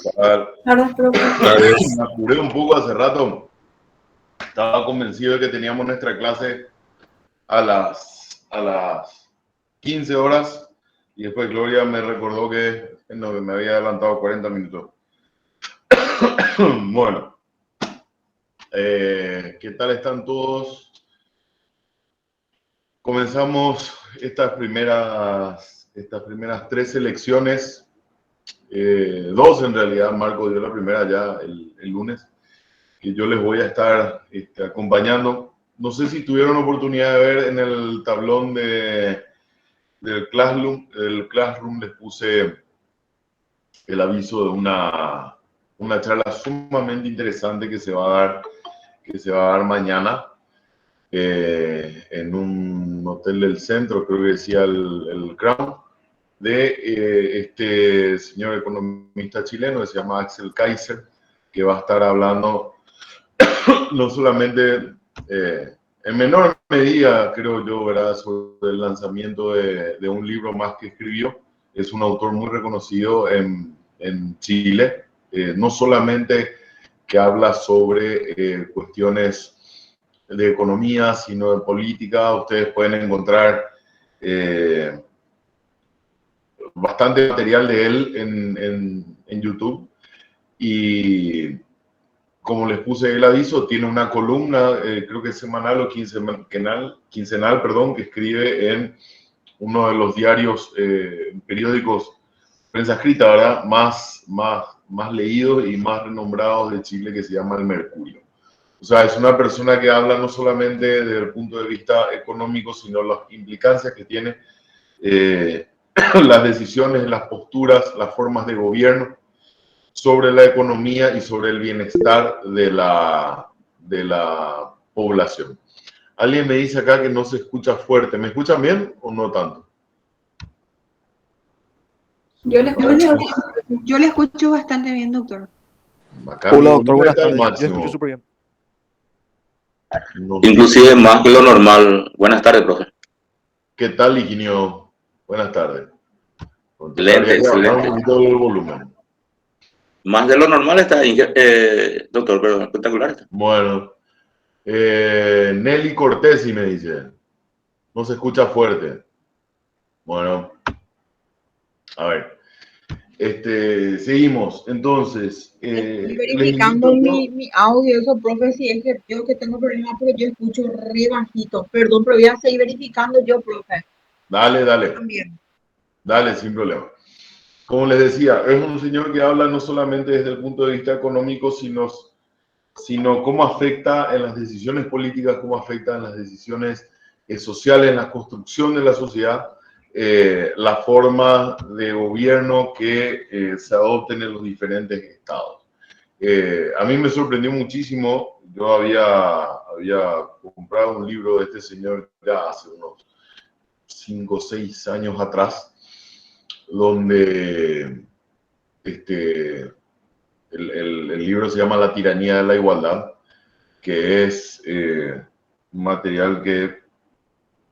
¿Qué tal? Me apuré un poco hace rato. Estaba convencido de que teníamos nuestra clase a las 15 horas y después Gloria me recordó que no, que me había adelantado 40 minutos. Bueno, ¿qué tal están todos? Comenzamos estas primeras 3 selecciones, 2 en realidad. Marco dio la primera ya el lunes, que yo les voy a estar acompañando. No sé si tuvieron oportunidad de ver en el tablón del Classroom les puse el aviso de una charla sumamente interesante que se va a dar mañana en un hotel del centro, creo que decía el Crown, de este señor economista chileno que se llama Axel Kaiser, que va a estar hablando no solamente en menor medida, creo yo, ¿verdad?, sobre el lanzamiento de un libro más que escribió. Es un autor muy reconocido en Chile, no solamente que habla sobre cuestiones de economía, sino de política. Ustedes pueden encontrar bastante material de él en YouTube. Y como les puse el aviso, tiene una columna, creo que semanal o quincenal, perdón, que escribe en uno de los diarios, periódicos, prensa escrita, ¿verdad?, más leídos y más renombrados de Chile, que se llama El Mercurio. O sea, es una persona que habla no solamente desde el punto de vista económico, sino las implicancias que tiene las decisiones, las posturas, las formas de gobierno sobre la economía y sobre el bienestar de la población. Alguien me dice acá que no se escucha fuerte. ¿Me escuchan bien o no tanto? Yo le escucho bastante bien, doctor. Acá hola, doctor, buenas tardes. Yo escucho súper bien. No, inclusive más que lo normal. Buenas tardes, profe. ¿Qué tal, Higinio? Buenas tardes. Excelente, excelente. Un poquito el volumen. Más de lo normal está, doctor, pero espectacular está. Bueno, Nelly Cortesi me dice, no se escucha fuerte. Bueno, a ver, seguimos. Entonces, Estoy verificando mi audio, eso, profe, si es que creo que tengo problemas porque yo escucho re bajito. Perdón, pero voy a seguir verificando yo, profe. Dale. También. Dale, sin problema. Como les decía, es un señor que habla no solamente desde el punto de vista económico, sino cómo afecta en las decisiones políticas, cómo afecta en las decisiones sociales, en la construcción de la sociedad, la forma de gobierno que se adopten en los diferentes estados. A mí me sorprendió muchísimo. Yo había comprado un libro de este señor ya hace unos 5 o 6 años atrás, donde el libro se llama La tiranía de la igualdad, que es un material que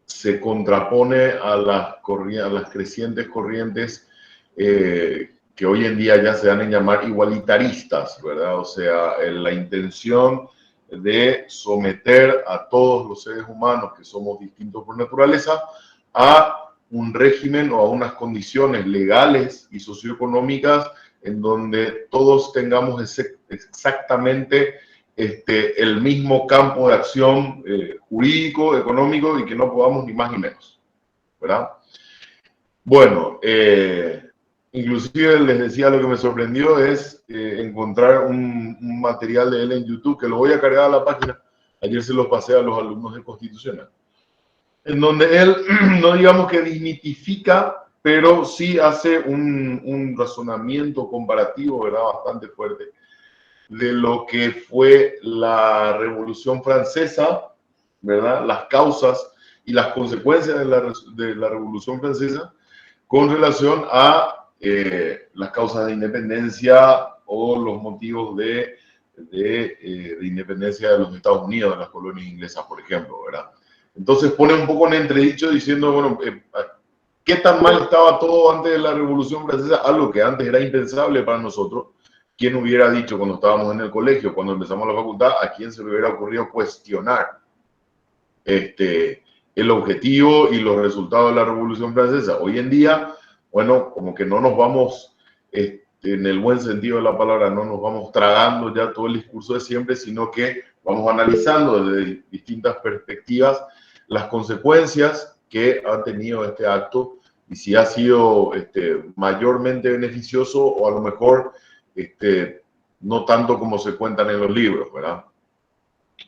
se contrapone a las crecientes corrientes que hoy en día ya se dan en llamar igualitaristas, ¿verdad? O sea, la intención de someter a todos los seres humanos, que somos distintos por naturaleza, a un régimen o a unas condiciones legales y socioeconómicas en donde todos tengamos exactamente el mismo campo de acción jurídico, económico, y que no podamos ni más ni menos, ¿verdad? Bueno, inclusive les decía, lo que me sorprendió es encontrar un material de él en YouTube, que lo voy a cargar a la página. Ayer se los pasé a los alumnos de Constitucional, en donde él, no digamos que desmitifica, pero sí hace un razonamiento comparativo, ¿verdad?, bastante fuerte, de lo que fue la Revolución Francesa, ¿verdad?, las causas y las consecuencias de la Revolución Francesa con relación a las causas de independencia o los motivos de independencia de los Estados Unidos, de las colonias inglesas, por ejemplo, ¿verdad? Entonces pone un poco en entredicho diciendo, bueno, ¿Qué tan mal estaba todo antes de la Revolución Francesa? Algo que antes era impensable para nosotros. ¿Quién hubiera dicho cuando estábamos en el colegio, cuando empezamos la facultad, a quién se le hubiera ocurrido cuestionar el objetivo y los resultados de la Revolución Francesa? Hoy en día, bueno, como que no nos vamos, en el buen sentido de la palabra, no nos vamos tragando ya todo el discurso de siempre, sino que vamos analizando desde distintas perspectivas las consecuencias que ha tenido este acto y si ha sido mayormente beneficioso o a lo mejor no tanto como se cuentan en los libros, ¿verdad?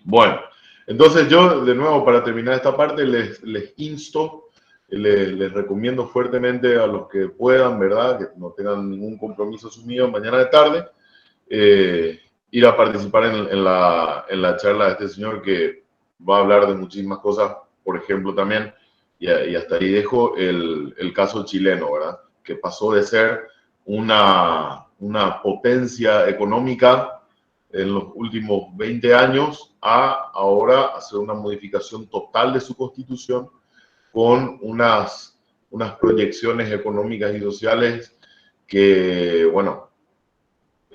Bueno, entonces yo de nuevo para terminar esta parte les insto, les recomiendo fuertemente a los que puedan, ¿verdad? Que no tengan ningún compromiso asumido mañana de tarde, ir a participar en la charla de este señor que va a hablar de muchísimas cosas, por ejemplo también, y hasta ahí dejo el caso chileno, ¿verdad? Que pasó de ser una potencia económica en los últimos 20 años a ahora hacer una modificación total de su constitución con unas proyecciones económicas y sociales que, bueno,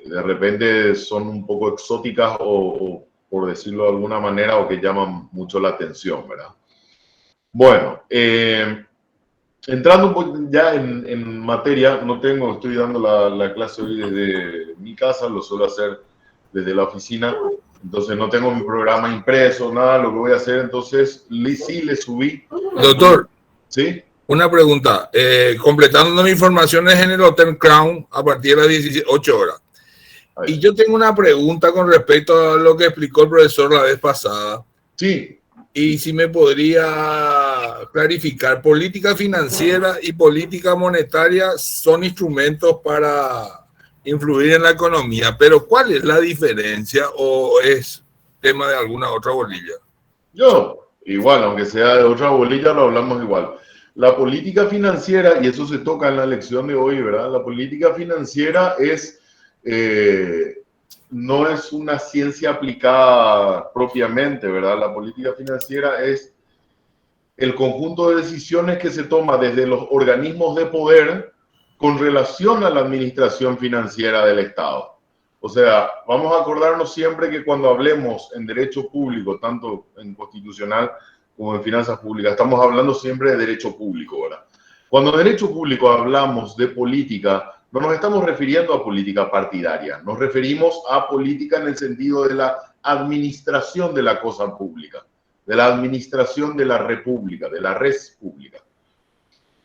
de repente son un poco exóticas o por decirlo de alguna manera, o que llaman mucho la atención, ¿verdad? Bueno, entrando un poco ya en materia, estoy dando la clase hoy desde mi casa, lo suelo hacer desde la oficina, entonces no tengo mi programa impreso, nada, lo que voy a hacer, entonces sí le subí. Doctor, ¿sí? Una pregunta, completando mis informaciones en el Hotel Crown a partir de las 18 horas. Ahí. Y yo tengo una pregunta con respecto a lo que explicó el profesor la vez pasada. Sí. Y si me podría clarificar, política financiera y política monetaria son instrumentos para influir en la economía, pero ¿cuál es la diferencia o es tema de alguna otra bolilla? Igual, aunque sea de otra bolilla, lo hablamos igual. La política financiera, y eso se toca en la lección de hoy, ¿verdad? La política financiera no es una ciencia aplicada propiamente, ¿verdad? La política financiera es el conjunto de decisiones que se toma desde los organismos de poder con relación a la administración financiera del Estado. O sea, vamos a acordarnos siempre que cuando hablemos en derecho público, tanto en constitucional como en finanzas públicas, estamos hablando siempre de derecho público, ¿verdad? Cuando en derecho público hablamos de política, no nos estamos refiriendo a política partidaria, nos referimos a política en el sentido de la administración de la cosa pública, de la administración de la república, de la res pública.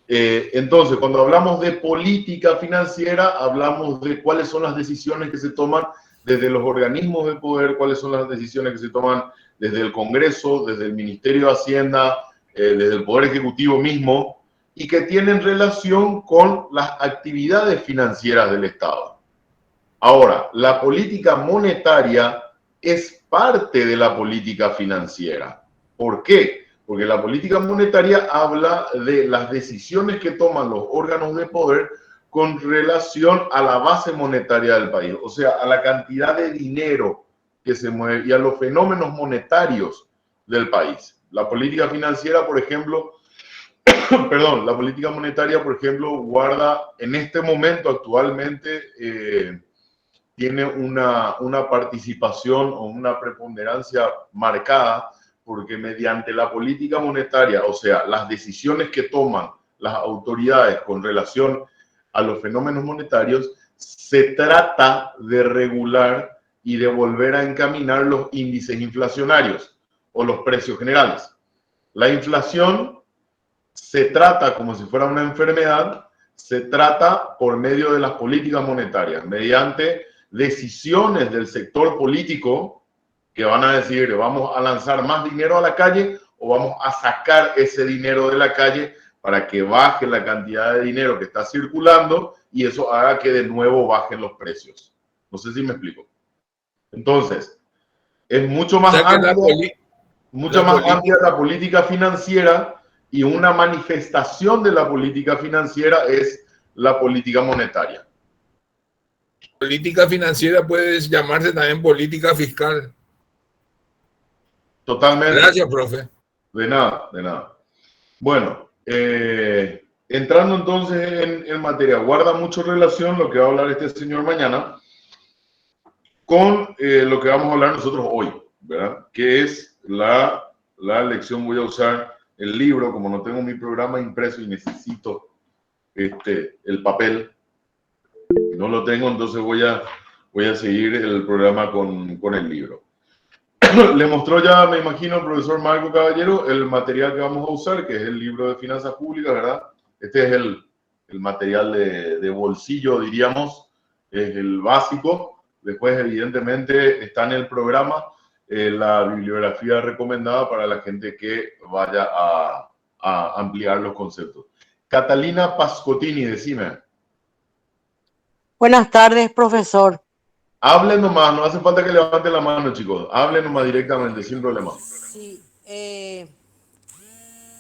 Entonces, cuando hablamos de política financiera, hablamos de cuáles son las decisiones que se toman desde los organismos de poder, cuáles son las decisiones que se toman desde el Congreso, desde el Ministerio de Hacienda, desde el Poder Ejecutivo mismo, y que tienen relación con las actividades financieras del Estado. Ahora, la política monetaria es parte de la política financiera. ¿Por qué? Porque la política monetaria habla de las decisiones que toman los órganos de poder con relación a la base monetaria del país, o sea, a la cantidad de dinero que se mueve y a los fenómenos monetarios del país. La política financiera, por ejemplo, la política monetaria, por ejemplo, guarda en este momento actualmente, tiene una participación o una preponderancia marcada porque mediante la política monetaria, o sea, las decisiones que toman las autoridades con relación a los fenómenos monetarios, se trata de regular y de volver a encaminar los índices inflacionarios o los precios generales. La inflación se trata como si fuera una enfermedad, se trata por medio de las políticas monetarias, mediante decisiones del sector político que van a decir, vamos a lanzar más dinero a la calle o vamos a sacar ese dinero de la calle para que baje la cantidad de dinero que está circulando y eso haga que de nuevo bajen los precios. No sé si me explico. Entonces, es mucho más amplia la política financiera y una manifestación de la política financiera es la política monetaria. Política financiera puede llamarse también política fiscal. Totalmente. Gracias, profe. De nada, de nada. Bueno, entrando entonces en materia, guarda mucho relación lo que va a hablar este señor mañana con lo que vamos a hablar nosotros hoy, ¿verdad? Que es la lección. Voy a usar el libro, como no tengo mi programa impreso y necesito el papel, no lo tengo, entonces voy a seguir el programa con el libro. Le mostró ya, me imagino, el profesor Marco Caballero el material que vamos a usar, que es el libro de finanzas públicas, ¿verdad? Este es el material de bolsillo, diríamos, es el básico. Después, evidentemente, está en el programa la bibliografía recomendada para la gente que vaya a ampliar los conceptos. Catalina Pascotini, decime. Buenas tardes, profesor. Hablen nomás, no hace falta que levanten la mano, chicos. Hablen nomás directamente, sin problema. Sí,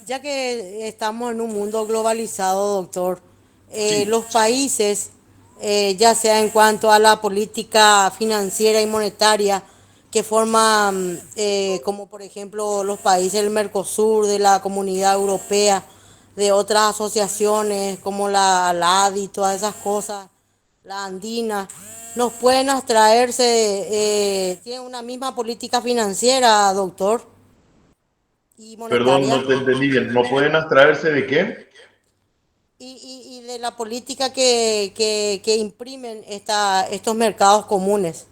ya que estamos en un mundo globalizado, doctor, Sí. los países, ya sea en cuanto a la política financiera y monetaria, que forman, como por ejemplo los países del Mercosur, de la Comunidad Europea, de otras asociaciones como la ADI, todas esas cosas, la andina, nos pueden abstraerse, tienen una misma política financiera, doctor, y Perdón, monetaria, no te entendí bien. ¿No pueden abstraerse de qué? y de la política que imprimen estos mercados comunes.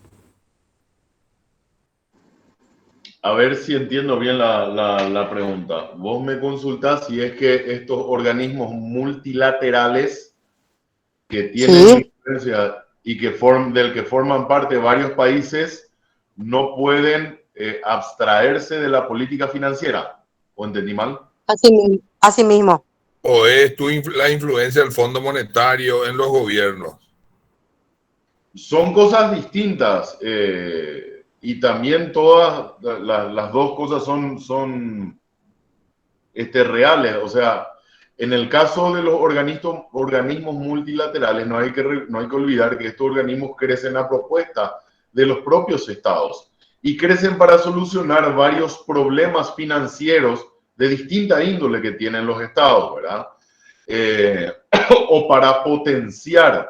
A ver si entiendo bien la pregunta. Vos me consultás si es que estos organismos multilaterales que tienen Sí, influencia y del que forman parte varios países no pueden abstraerse de la política financiera. ¿O entendí mal? así mismo. ¿O es la influencia del Fondo Monetario en los gobiernos? Son cosas distintas y también todas las dos cosas son reales. O sea, en el caso de los organismos multilaterales no hay que olvidar que estos organismos crecen a propuesta de los propios estados y crecen para solucionar varios problemas financieros de distinta índole que tienen los estados, ¿verdad? O para potenciar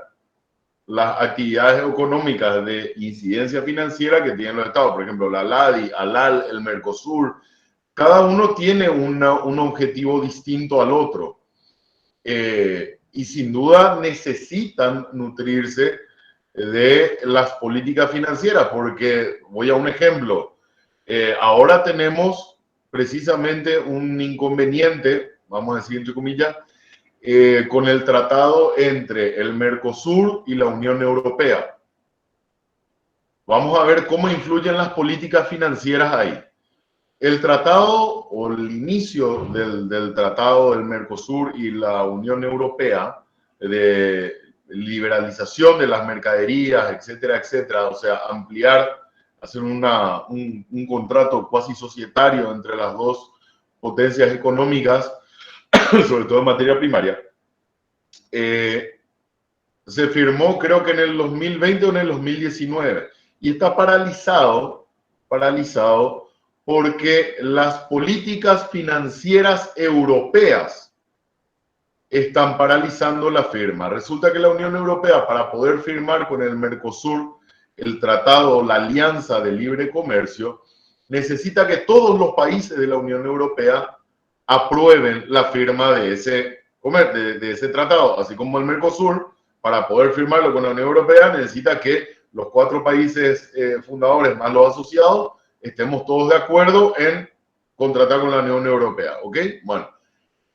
las actividades económicas de incidencia financiera que tienen los estados, por ejemplo, la LADI, ALAL, el Mercosur, cada uno tiene un objetivo distinto al otro. Y sin duda necesitan nutrirse de las políticas financieras, porque voy a un ejemplo. Ahora tenemos precisamente un inconveniente, vamos a decir entre comillas, con el tratado entre el Mercosur y la Unión Europea. Vamos a ver cómo influyen las políticas financieras ahí. El tratado o el inicio del tratado del Mercosur y la Unión Europea de liberalización de las mercaderías, etcétera, etcétera, o sea, ampliar, hacer un contrato cuasi societario entre las dos potencias económicas, sobre todo en materia primaria, se firmó creo que en el 2020 o en el 2019 y está paralizado porque las políticas financieras europeas están paralizando la firma. Resulta que la Unión Europea, para poder firmar con el Mercosur el tratado o la alianza de libre comercio, necesita que todos los países de la Unión Europea aprueben la firma de ese tratado, así como el Mercosur, para poder firmarlo con la Unión Europea, necesita que los 4 países fundadores más los asociados estemos todos de acuerdo en contratar con la Unión Europea, ¿ok? Bueno,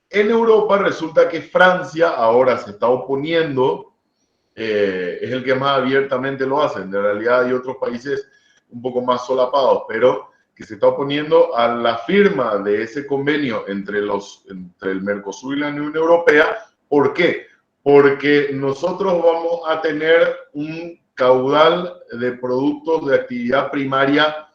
en Europa resulta que Francia ahora se está oponiendo, es el que más abiertamente lo hace. En realidad hay otros países un poco más solapados, pero que se está oponiendo a la firma de ese convenio entre el Mercosur y la Unión Europea. ¿Por qué? Porque nosotros vamos a tener un caudal de productos de actividad primaria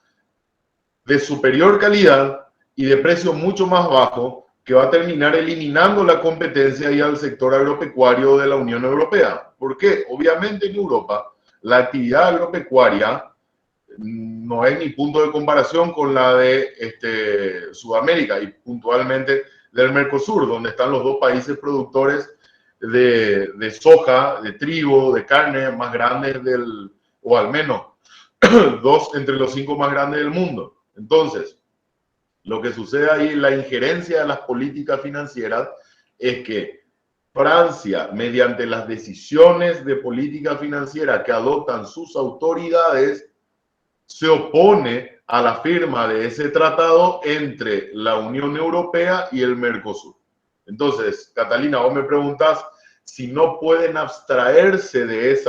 de superior calidad y de precio mucho más bajo, que va a terminar eliminando la competencia y al sector agropecuario de la Unión Europea. ¿Por qué? Obviamente en Europa la actividad agropecuaria no es ni punto de comparación con la de Sudamérica y puntualmente del Mercosur, donde están los dos países productores de soja, de trigo, de carne más grandes o al menos dos entre los 5 más grandes del mundo. Entonces, lo que sucede ahí, la injerencia de las políticas financieras, es que Francia, mediante las decisiones de política financiera que adoptan sus autoridades, se opone a la firma de ese tratado entre la Unión Europea y el Mercosur. Entonces, Catalina, vos me preguntás si no pueden abstraerse de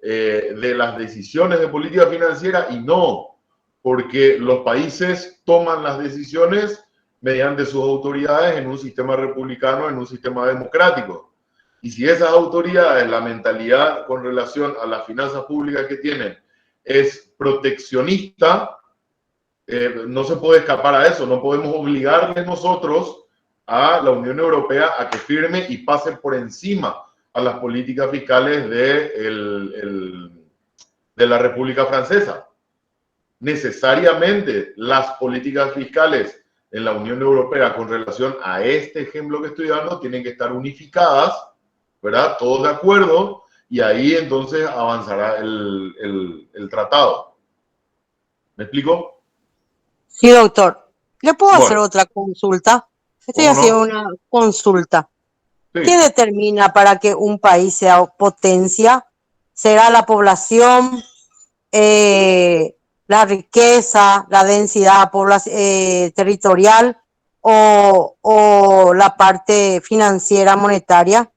de las decisiones de política financiera, y no, porque los países toman las decisiones mediante sus autoridades en un sistema republicano, en un sistema democrático. Y si esas autoridades, la mentalidad con relación a las finanzas públicas que tienen es proteccionista, no se puede escapar a eso. No podemos obligarle nosotros a la Unión Europea a que firme y pase por encima a las políticas fiscales de la República Francesa. Necesariamente las políticas fiscales en la Unión Europea con relación a este ejemplo que estoy dando tienen que estar unificadas, ¿verdad? Todos de acuerdo, y ahí entonces avanzará el tratado. ¿Me explico? Sí, doctor. ¿Le puedo hacer otra consulta? Estoy haciendo una consulta. Sí. ¿Qué determina para que un país sea potencia? ¿Será la población, la riqueza, la densidad territorial o la parte financiera, monetaria?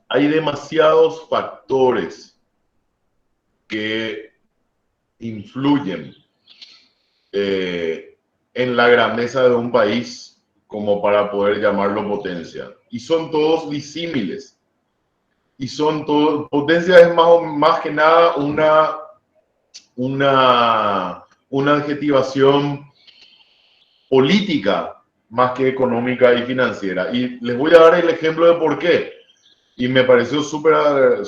Hay demasiados factores que influyen en la grandeza de un país como para poder llamarlo potencia. Y son todos disímiles. Y son todos, potencia es más que nada una adjetivación política más que económica y financiera. Y les voy a dar el ejemplo de por qué. Y me pareció súper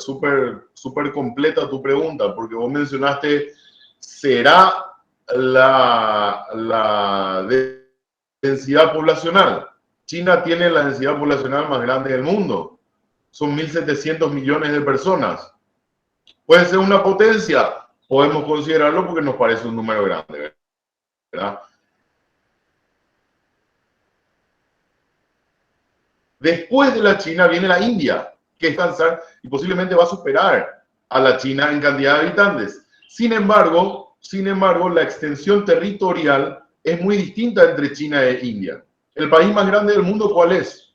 completa tu pregunta, porque vos mencionaste, ¿será la densidad poblacional? China tiene la densidad poblacional más grande del mundo. Son 1.700 millones de personas. ¿Puede ser una potencia? Podemos considerarlo porque nos parece un número grande, ¿verdad? Después de la China viene la India, que es avanzar y posiblemente va a superar a la China en cantidad de habitantes. Sin embargo, la extensión territorial es muy distinta entre China e India. ¿El país más grande del mundo cuál es?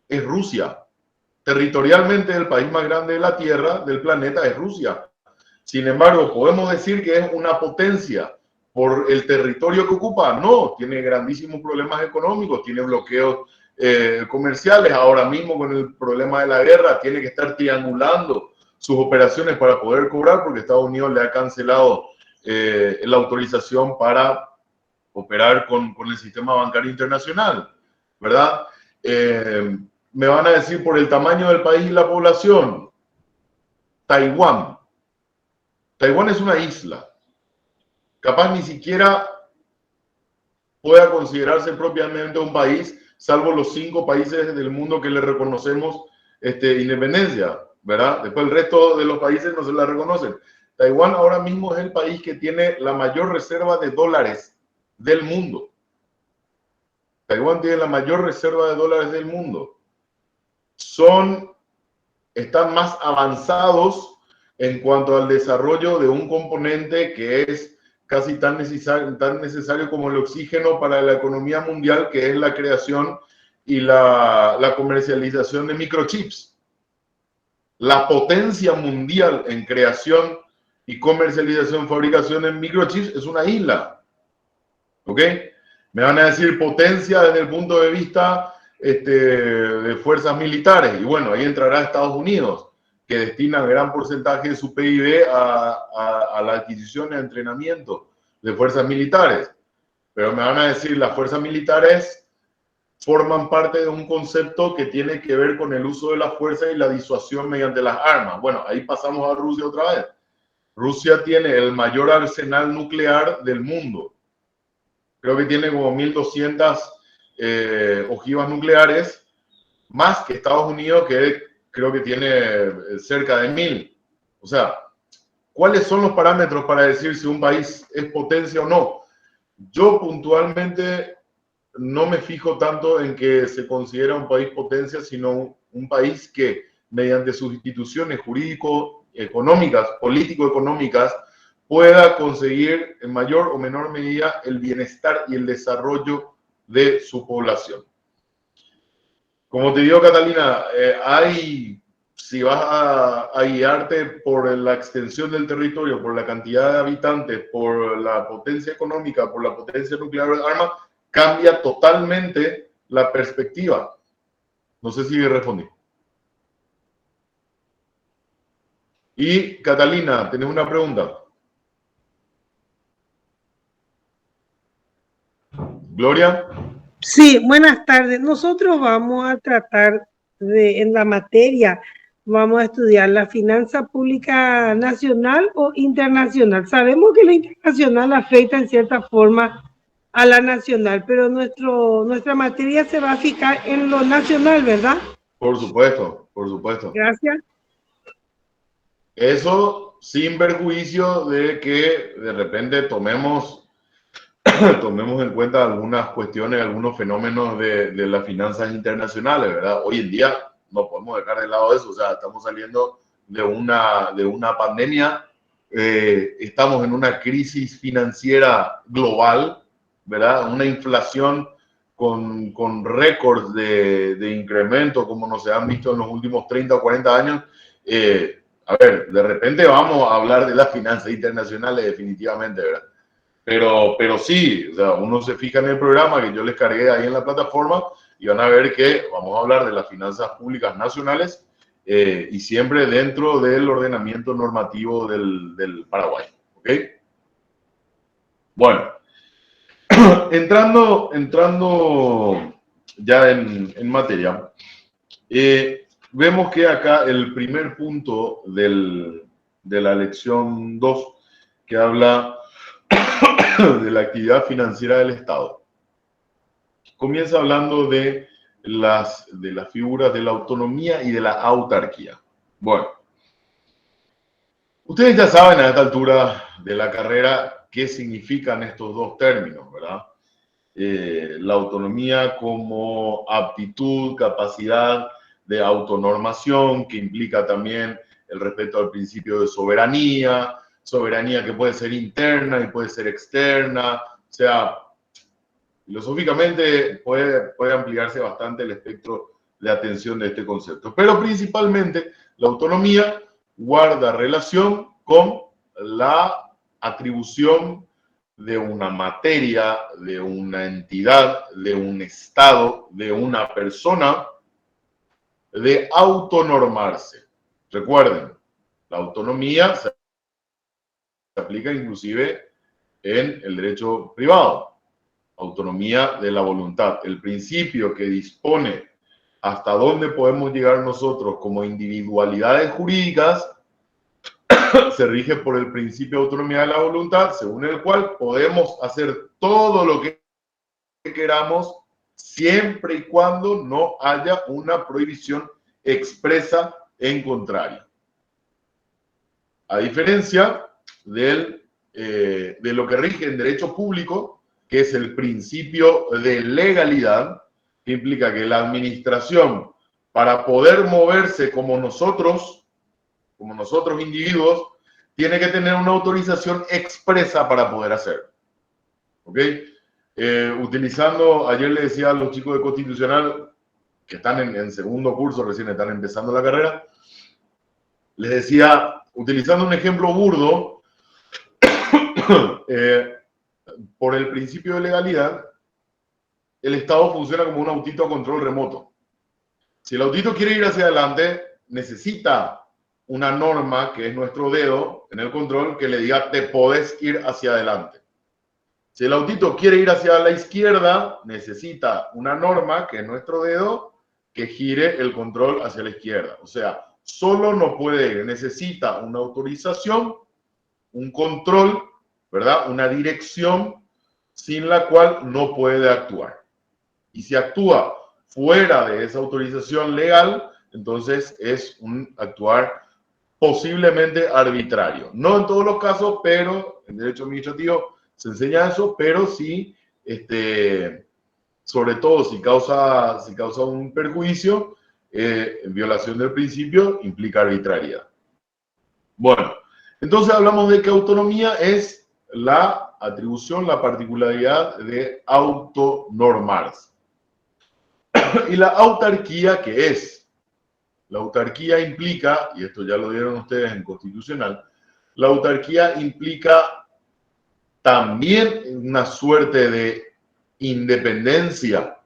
Es Rusia. Territorialmente, el país más grande de la Tierra, del planeta, es Rusia. Sin embargo, ¿podemos decir que es una potencia por el territorio que ocupa? No, tiene grandísimos problemas económicos, tiene bloqueos comerciales. Ahora mismo, con el problema de la guerra, tiene que estar triangulando sus operaciones para poder cobrar, porque Estados Unidos le ha cancelado la autorización para operar con el sistema bancario internacional, ¿verdad? Me van a decir por el tamaño del país y la población. Taiwán. Taiwán es una isla. Capaz ni siquiera pueda considerarse propiamente un país, salvo los 5 países del mundo que le reconocemos independencia, ¿verdad? Después el resto de los países no se la reconocen. Taiwán ahora mismo es el país que tiene la mayor reserva de dólares del mundo. Taiwán tiene la mayor reserva de dólares del mundo. Están más avanzados en cuanto al desarrollo de un componente que es casi tan necesario como el oxígeno para la economía mundial, que es la creación y la comercialización de microchips. La potencia mundial en creación y comercialización, fabricación de microchips es una isla. ¿Ok? Me van a decir potencia desde el punto de vista de fuerzas militares. Y bueno, ahí entrará Estados Unidos, que destina gran porcentaje de su PIB a la adquisición y entrenamiento de fuerzas militares. Pero me van a decir, las fuerzas militares forman parte de un concepto que tiene que ver con el uso de la fuerza y la disuasión mediante las armas. Bueno, ahí pasamos a Rusia otra vez. Rusia tiene el mayor arsenal nuclear del mundo. Creo que tiene como 1.200 ojivas nucleares, más que Estados Unidos, que creo que tiene cerca de 1000. O sea, ¿cuáles son los parámetros para decir si un país es potencia o no? Yo puntualmente no me fijo tanto en que se considera un país potencia, sino un país que mediante sus instituciones jurídico-económicas, político-económicas, pueda conseguir en mayor o menor medida el bienestar y el desarrollo de su población. Como te digo, Catalina, si vas a guiarte por la extensión del territorio, por la cantidad de habitantes, por la potencia económica, por la potencia nuclear de armas, cambia totalmente la perspectiva. No sé si respondí. Y Catalina, ¿tenés una pregunta? Gloria. Sí, buenas tardes. Nosotros vamos a tratar en la materia, vamos a estudiar la finanza pública nacional o internacional. Sabemos que la internacional afecta en cierta forma a la nacional, pero nuestra materia se va a fijar en lo nacional, ¿verdad? Por supuesto, por supuesto. Gracias. Eso sin perjuicio de que de repente tomemos en cuenta algunas cuestiones, algunos fenómenos de las finanzas internacionales, ¿verdad? Hoy en día no podemos dejar de lado eso, o sea, estamos saliendo de una pandemia, estamos en una crisis financiera global, ¿verdad? Una inflación con récords de incremento como no se han visto en los últimos 30 o 40 años. A ver, de repente vamos a hablar de las finanzas internacionales definitivamente, ¿verdad? Pero sí, o sea, uno se fija en el programa que yo les cargué ahí en la plataforma y van a ver que vamos a hablar de las finanzas públicas nacionales y siempre dentro del ordenamiento normativo del Paraguay. ¿Ok? Bueno, entrando ya en materia, vemos que acá el primer punto de la lección 2 que habla de la actividad financiera del Estado. Comienza hablando de las figuras de la autonomía y de la autarquía. Bueno, ustedes ya saben a esta altura de la carrera qué significan estos dos términos, ¿verdad? La autonomía como aptitud, capacidad de autonormación, que implica también el respeto al principio de soberanía que puede ser interna y puede ser externa, o sea, filosóficamente puede ampliarse bastante el espectro de atención de este concepto, pero principalmente la autonomía guarda relación con la atribución de una materia, de una entidad, de un estado, de una persona, de autonormarse. Recuerden, la autonomía se aplica inclusive en el derecho privado. Autonomía de la voluntad. El principio que dispone hasta dónde podemos llegar nosotros como individualidades jurídicas se rige por el principio de autonomía de la voluntad, según el cual podemos hacer todo lo que queramos siempre y cuando no haya una prohibición expresa en contrario. A diferencia de lo que rige en derecho público, que es el principio de legalidad, que implica que la administración, para poder moverse como nosotros individuos, tiene que tener una autorización expresa para poder hacer. ¿Ok? Ayer le decía a los chicos de Constitucional, que están en segundo curso, recién están empezando la carrera, les decía, utilizando un ejemplo burdo, por el principio de legalidad, el Estado funciona como un autito a control remoto. Si el autito quiere ir hacia adelante, necesita una norma, que es nuestro dedo en el control, que le diga, te podés ir hacia adelante. Si el autito quiere ir hacia la izquierda, necesita una norma, que es nuestro dedo, que gire el control hacia la izquierda. O sea, solo no puede ir, necesita una autorización, un control, ¿verdad? Una dirección sin la cual no puede actuar. Y si actúa fuera de esa autorización legal, entonces es un actuar posiblemente arbitrario. No en todos los casos, pero en derecho administrativo se enseña eso, pero sí, sobre todo si causa un perjuicio, en violación del principio, implica arbitrariedad. Bueno, entonces hablamos de que autonomía es la atribución, la particularidad de autonormarse. Y la autarquía, ¿qué es? La autarquía implica, y esto ya lo dieron ustedes en constitucional, la autarquía implica también una suerte de independencia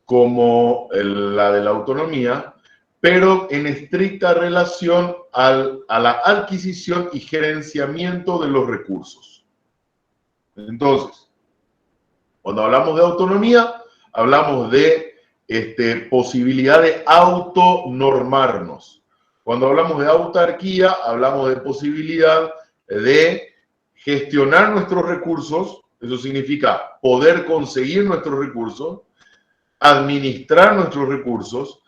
como la de la autonomía, pero en estricta relación a la adquisición y gerenciamiento de los recursos. Entonces, cuando hablamos de autonomía, hablamos de posibilidad de autonormarnos. Cuando hablamos de autarquía, hablamos de posibilidad de gestionar nuestros recursos, eso significa poder conseguir nuestros recursos, administrar nuestros recursos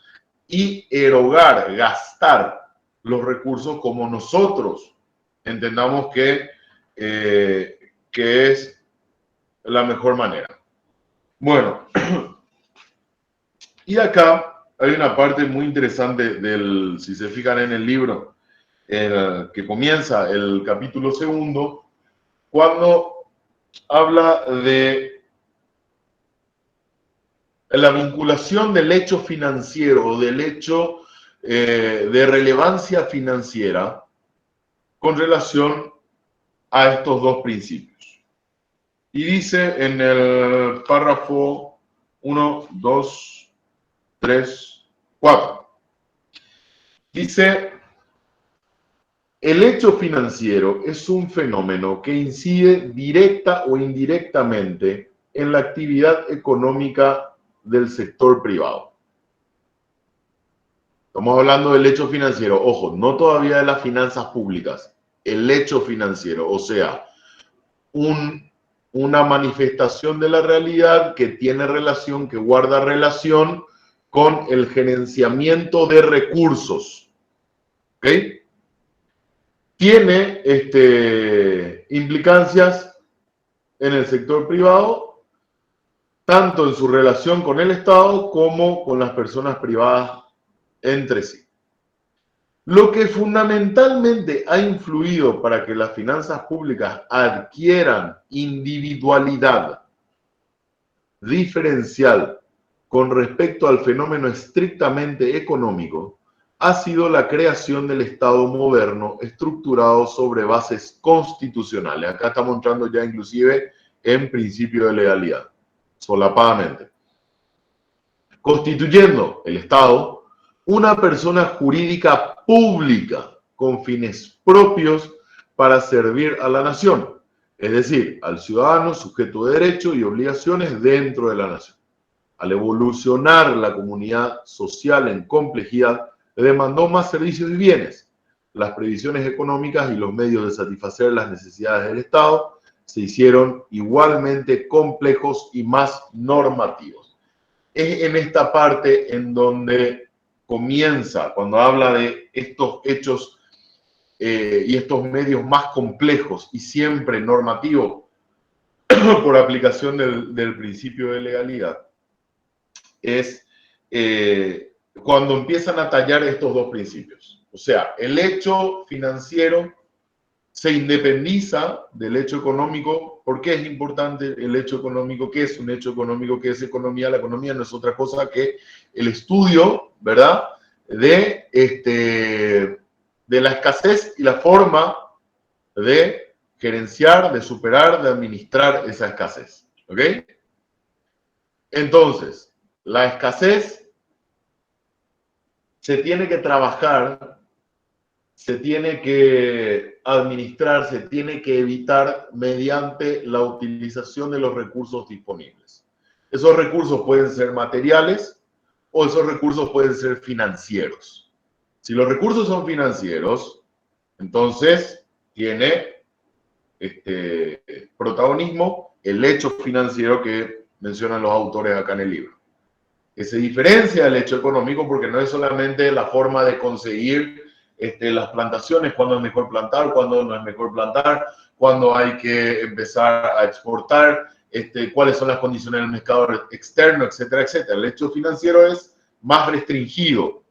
y erogar, gastar los recursos como nosotros entendamos que es la mejor manera. Bueno, y acá hay una parte muy interesante si se fijan en el libro, que comienza el capítulo 2, cuando habla de la vinculación del hecho financiero o del hecho de relevancia financiera con relación a estos dos principios. Y dice en el párrafo 1, 2, 3, 4. Dice, el hecho financiero es un fenómeno que incide directa o indirectamente en la actividad económica del sector privado. Estamos hablando del hecho financiero, ojo, no todavía de las finanzas públicas, el hecho financiero, o sea, una manifestación de la realidad que tiene relación, que guarda relación con el gerenciamiento de recursos. ¿Ok? Tiene implicancias en el sector privado, tanto en su relación con el Estado como con las personas privadas entre sí. Lo que fundamentalmente ha influido para que las finanzas públicas adquieran individualidad diferencial con respecto al fenómeno estrictamente económico ha sido la creación del Estado moderno estructurado sobre bases constitucionales. Acá estamos entrando ya inclusive en principio de legalidad, solapadamente. Constituyendo el Estado una persona jurídica pública con fines propios para servir a la nación, es decir, al ciudadano sujeto de derechos y obligaciones dentro de la nación. Al evolucionar la comunidad social en complejidad, demandó más servicios y bienes. Las previsiones económicas y los medios de satisfacer las necesidades del Estado se hicieron igualmente complejos y más normativos. Es en esta parte en donde comienza, cuando habla de estos hechos y estos medios más complejos y siempre normativos por aplicación del principio de legalidad, es cuando empiezan a tallar estos dos principios. O sea, el hecho financiero se independiza del hecho económico. ¿Por qué es importante el hecho económico? ¿Qué es un hecho económico? ¿Qué es economía? La economía no es otra cosa que el estudio, ¿verdad?, de la escasez y la forma de gerenciar, de superar, de administrar esa escasez. ¿Ok? Entonces, la escasez se tiene que trabajar, se tiene que administrar, se tiene que evitar mediante la utilización de los recursos disponibles. Esos recursos pueden ser materiales o esos recursos pueden ser financieros. Si los recursos son financieros, entonces tiene protagonismo el hecho financiero que mencionan los autores acá en el libro. Que se diferencia del hecho económico porque no es solamente la forma de conseguir las plantaciones, cuándo es mejor plantar, cuándo no es mejor plantar, cuándo hay que empezar a exportar, cuáles son las condiciones del mercado externo, etcétera, etcétera. El hecho financiero es más restringido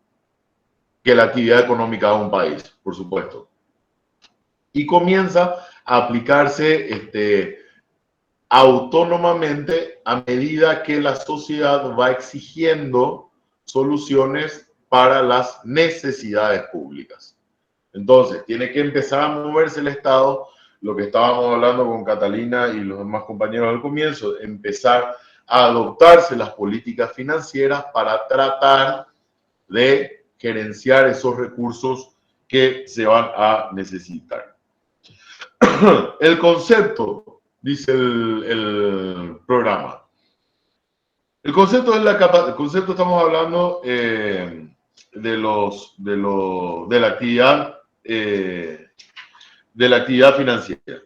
que la actividad económica de un país, por supuesto. Y comienza a aplicarse autónomamente a medida que la sociedad va exigiendo soluciones para las necesidades públicas. Entonces, tiene que empezar a moverse el Estado, lo que estábamos hablando con Catalina y los demás compañeros al comienzo, empezar a adoptarse las políticas financieras para tratar de gerenciar esos recursos que se van a necesitar. El concepto, dice el programa. El concepto es el concepto, estamos hablando de la actividad financiera.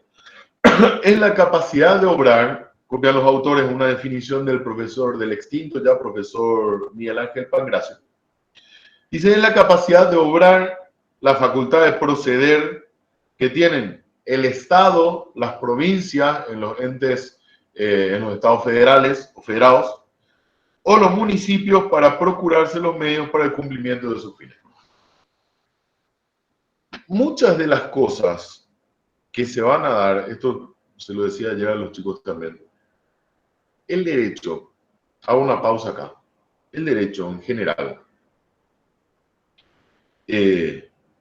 Es la capacidad de obrar, copian los autores una definición del extinto ya profesor Miguel Ángel Pangracio. Dice, es la capacidad de obrar, la facultad de proceder que tienen el Estado, las provincias, en los entes, en los estados federales o federados, o los municipios para procurarse los medios para el cumplimiento de sus fines. Muchas de las cosas que se van a dar, esto se lo decía ayer a los chicos también, el derecho, hago una pausa acá, el derecho en general,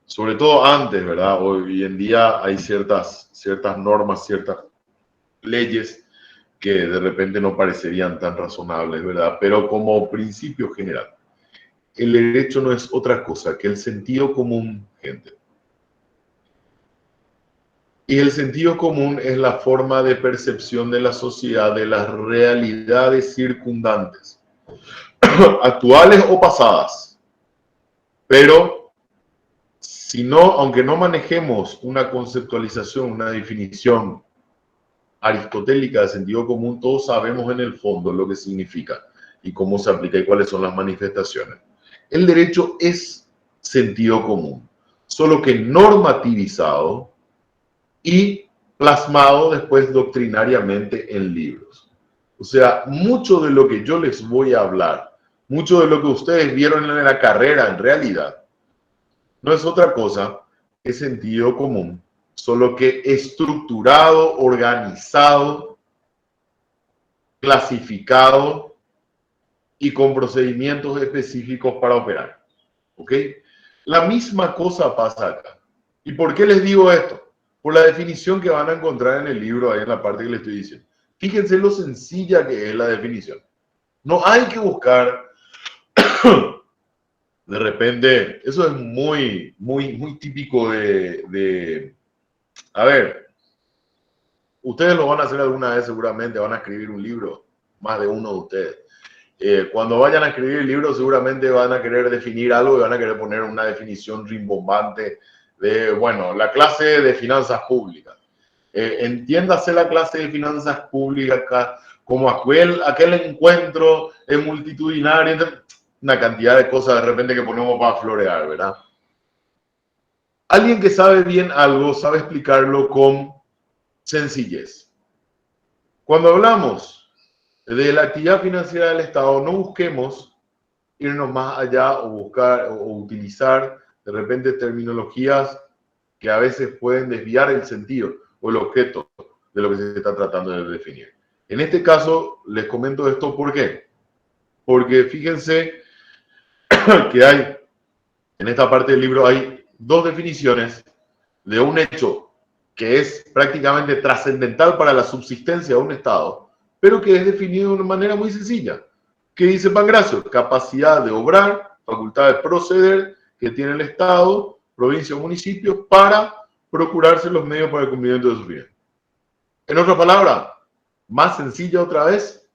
sobre todo antes, ¿verdad? Hoy en día hay ciertas normas, ciertas leyes que de repente no parecerían tan razonables, ¿verdad? Pero como principio general, el derecho no es otra cosa que el sentido común, gente. Y el sentido común es la forma de percepción de la sociedad, de las realidades circundantes, actuales o pasadas. Pero, si no, aunque no manejemos una conceptualización, una definición aristotélica de sentido común, todos sabemos en el fondo lo que significa y cómo se aplica y cuáles son las manifestaciones. El derecho es sentido común, solo que normativizado y plasmado después doctrinariamente en libros. O sea, mucho de lo que yo les voy a hablar, mucho de lo que ustedes vieron en la carrera en realidad, no es otra cosa que sentido común, solo que estructurado, organizado, clasificado y con procedimientos específicos para operar. ¿Ok? La misma cosa pasa acá. ¿Y por qué les digo esto? Por la definición que van a encontrar en el libro, ahí en la parte que les estoy diciendo. Fíjense lo sencilla que es la definición. No hay que buscar, de repente, eso es muy típico de a ver, ustedes lo van a hacer alguna vez seguramente, van a escribir un libro, más de uno de ustedes. Cuando vayan a escribir el libro seguramente van a querer definir algo y van a querer poner una definición rimbombante de, bueno, la clase de finanzas públicas. Entiéndase la clase de finanzas públicas como aquel encuentro multitudinario, una cantidad de cosas de repente que ponemos para florear, ¿verdad? Alguien que sabe bien algo sabe explicarlo con sencillez. Cuando hablamos de la actividad financiera del Estado, no busquemos irnos más allá o buscar o utilizar de repente terminologías que a veces pueden desviar el sentido o el objeto de lo que se está tratando de definir. En este caso, les comento esto, ¿por qué? Porque fíjense que hay, en esta parte del libro hay dos definiciones de un hecho que es prácticamente trascendental para la subsistencia de un Estado, pero que es definido de una manera muy sencilla. ¿Qué dice Pangracio? Capacidad de obrar, facultad de proceder que tiene el Estado, provincia o municipio para procurarse los medios para el cumplimiento de sus fines. En otras palabras, más sencilla otra vez,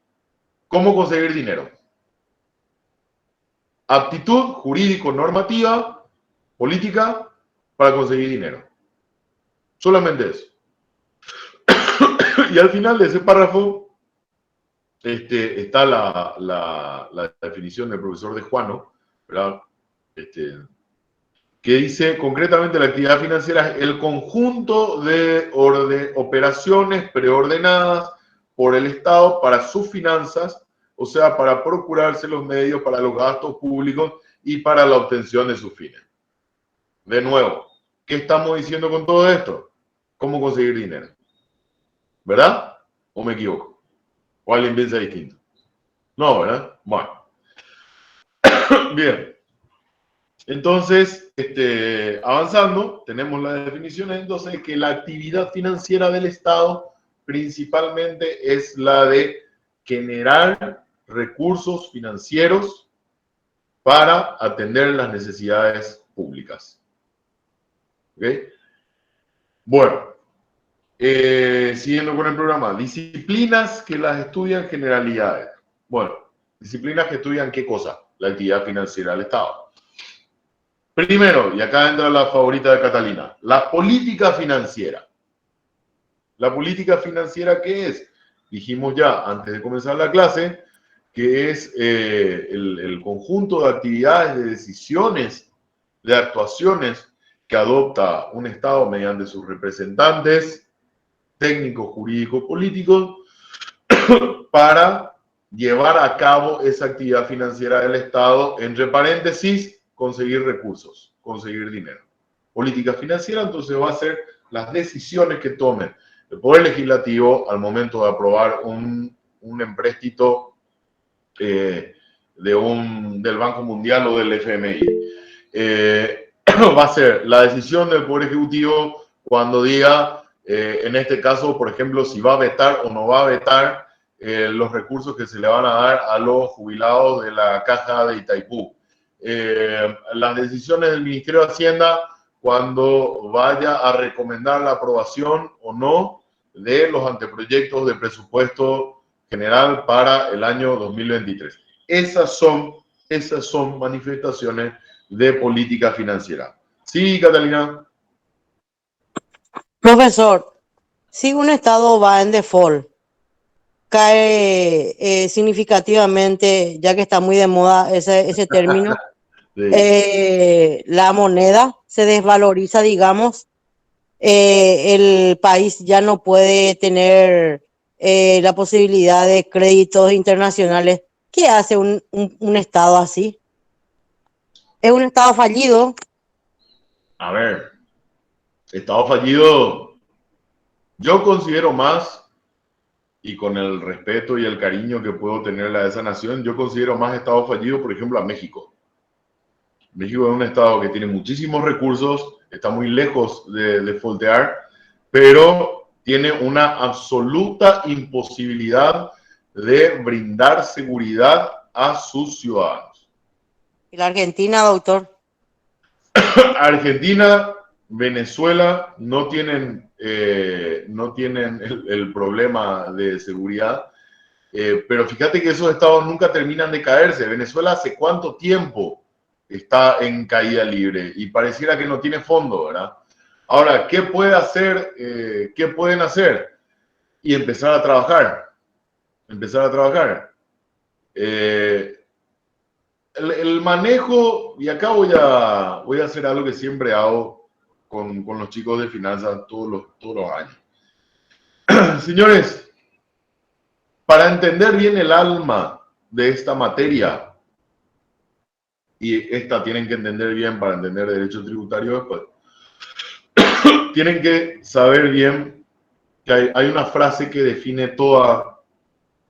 ¿cómo conseguir dinero? Aptitud jurídico-normativa, política, para conseguir dinero. Solamente eso. Y al final de ese párrafo está la definición del profesor de Juano, ¿verdad? Que dice concretamente la actividad financiera es el conjunto de operaciones preordenadas por el Estado para sus finanzas, o sea, para procurarse los medios para los gastos públicos y para la obtención de sus fines. De nuevo, ¿qué estamos diciendo con todo esto? ¿Cómo conseguir dinero? ¿Verdad? ¿O me equivoco? ¿O alguien piensa distinto? No, ¿verdad? Bueno. Bien. Entonces, avanzando, tenemos las definiciones, entonces, que la actividad financiera del Estado principalmente es la de generar recursos financieros para atender las necesidades públicas. ¿Ok? Bueno, siguiendo con el programa, disciplinas que las estudian generalidades. Bueno, disciplinas que estudian ¿qué cosa? La actividad financiera del Estado. Primero, y acá entra la favorita de Catalina, la política financiera. ¿La política financiera qué es? Dijimos ya antes de comenzar la clase que es el conjunto de actividades, de decisiones, de actuaciones que adopta un Estado mediante sus representantes técnicos, jurídicos, políticos para llevar a cabo esa actividad financiera del Estado, entre paréntesis, conseguir recursos, conseguir dinero. Política financiera, entonces, va a ser las decisiones que tome el Poder Legislativo al momento de aprobar un empréstito del Banco Mundial o del FMI. Va a ser la decisión del Poder Ejecutivo cuando diga, en este caso, por ejemplo, si va a vetar o no va a vetar los recursos que se le van a dar a los jubilados de la Caja de Itaipú. Las decisiones del Ministerio de Hacienda cuando vaya a recomendar la aprobación o no de los anteproyectos de presupuesto general para el año 2023. Esas son manifestaciones de política financiera. Sí, Catalina. Profesor, si un Estado va en default, cae significativamente, ya que está muy de moda ese término, sí. La moneda se desvaloriza, digamos, el país ya no puede tener la posibilidad de créditos internacionales. ¿Qué hace un Estado así? ¿Es un Estado fallido? A ver, Estado fallido, yo considero más, y con el respeto y el cariño que puedo tenerle a esa nación, yo considero más Estado fallido, por ejemplo, a México. México es un Estado que tiene muchísimos recursos, está muy lejos de defaultear, pero tiene una absoluta imposibilidad de brindar seguridad a sus ciudadanos. ¿Y la Argentina, doctor? Argentina, Venezuela no tienen el problema de seguridad, pero fíjate que esos estados nunca terminan de caerse. Venezuela hace cuánto tiempo está en caída libre y pareciera que no tiene fondo, ¿verdad? Ahora, ¿qué puede hacer? ¿Qué pueden hacer? Y empezar a trabajar. Empezar a trabajar. El manejo, y acá voy a hacer algo que siempre hago con los chicos de finanzas todos los años. Señores, para entender bien el alma de esta materia, y esta tienen que entender bien para entender derecho tributario después, tienen que saber bien que hay una frase que define todo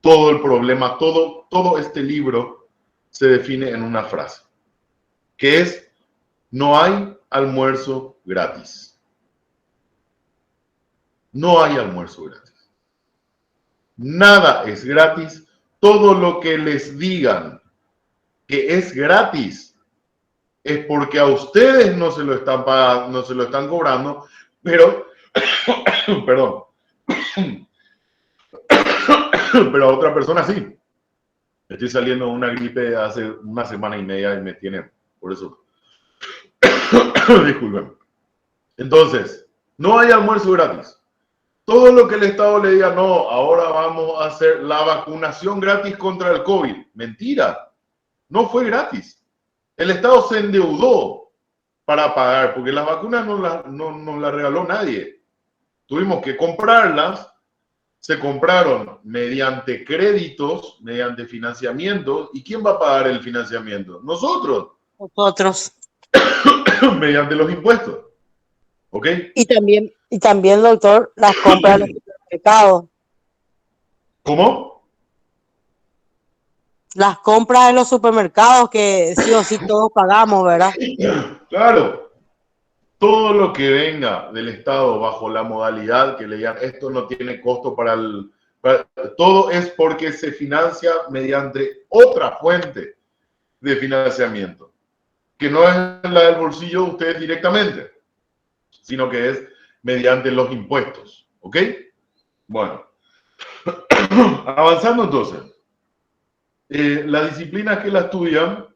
el problema, todo este libro se define en una frase, que es: no hay almuerzo gratis. No hay almuerzo gratis. Nada es gratis. Todo lo que les digan que es gratis es porque a ustedes no se lo están pagando, no se lo están cobrando, pero perdón, pero a otra persona sí. Estoy saliendo de una gripe hace una semana y media y me tiene, por eso. Disculpen. Entonces, no hay almuerzo gratis. todo lo que el Estado le diga, no, ahora vamos a hacer la vacunación gratis contra el COVID. Mentira, no fue gratis. El Estado se endeudó para pagar, porque las vacunas no las regaló nadie. Tuvimos que comprarlas, se compraron mediante créditos, mediante financiamiento. ¿Y quién va a pagar el financiamiento? Nosotros. Nosotros. Mediante los impuestos. ¿Ok? Y también, doctor, las compras de los supermercados. ¿Cómo? Las compras de los supermercados que sí o sí todos pagamos, ¿verdad? Claro. Todo lo que venga del Estado bajo la modalidad que le digan esto no tiene costo todo es porque se financia mediante otra fuente de financiamiento, que no es la del bolsillo de ustedes directamente, sino que es mediante los impuestos. ¿Ok? Bueno, avanzando entonces. Las disciplinas que la estudian,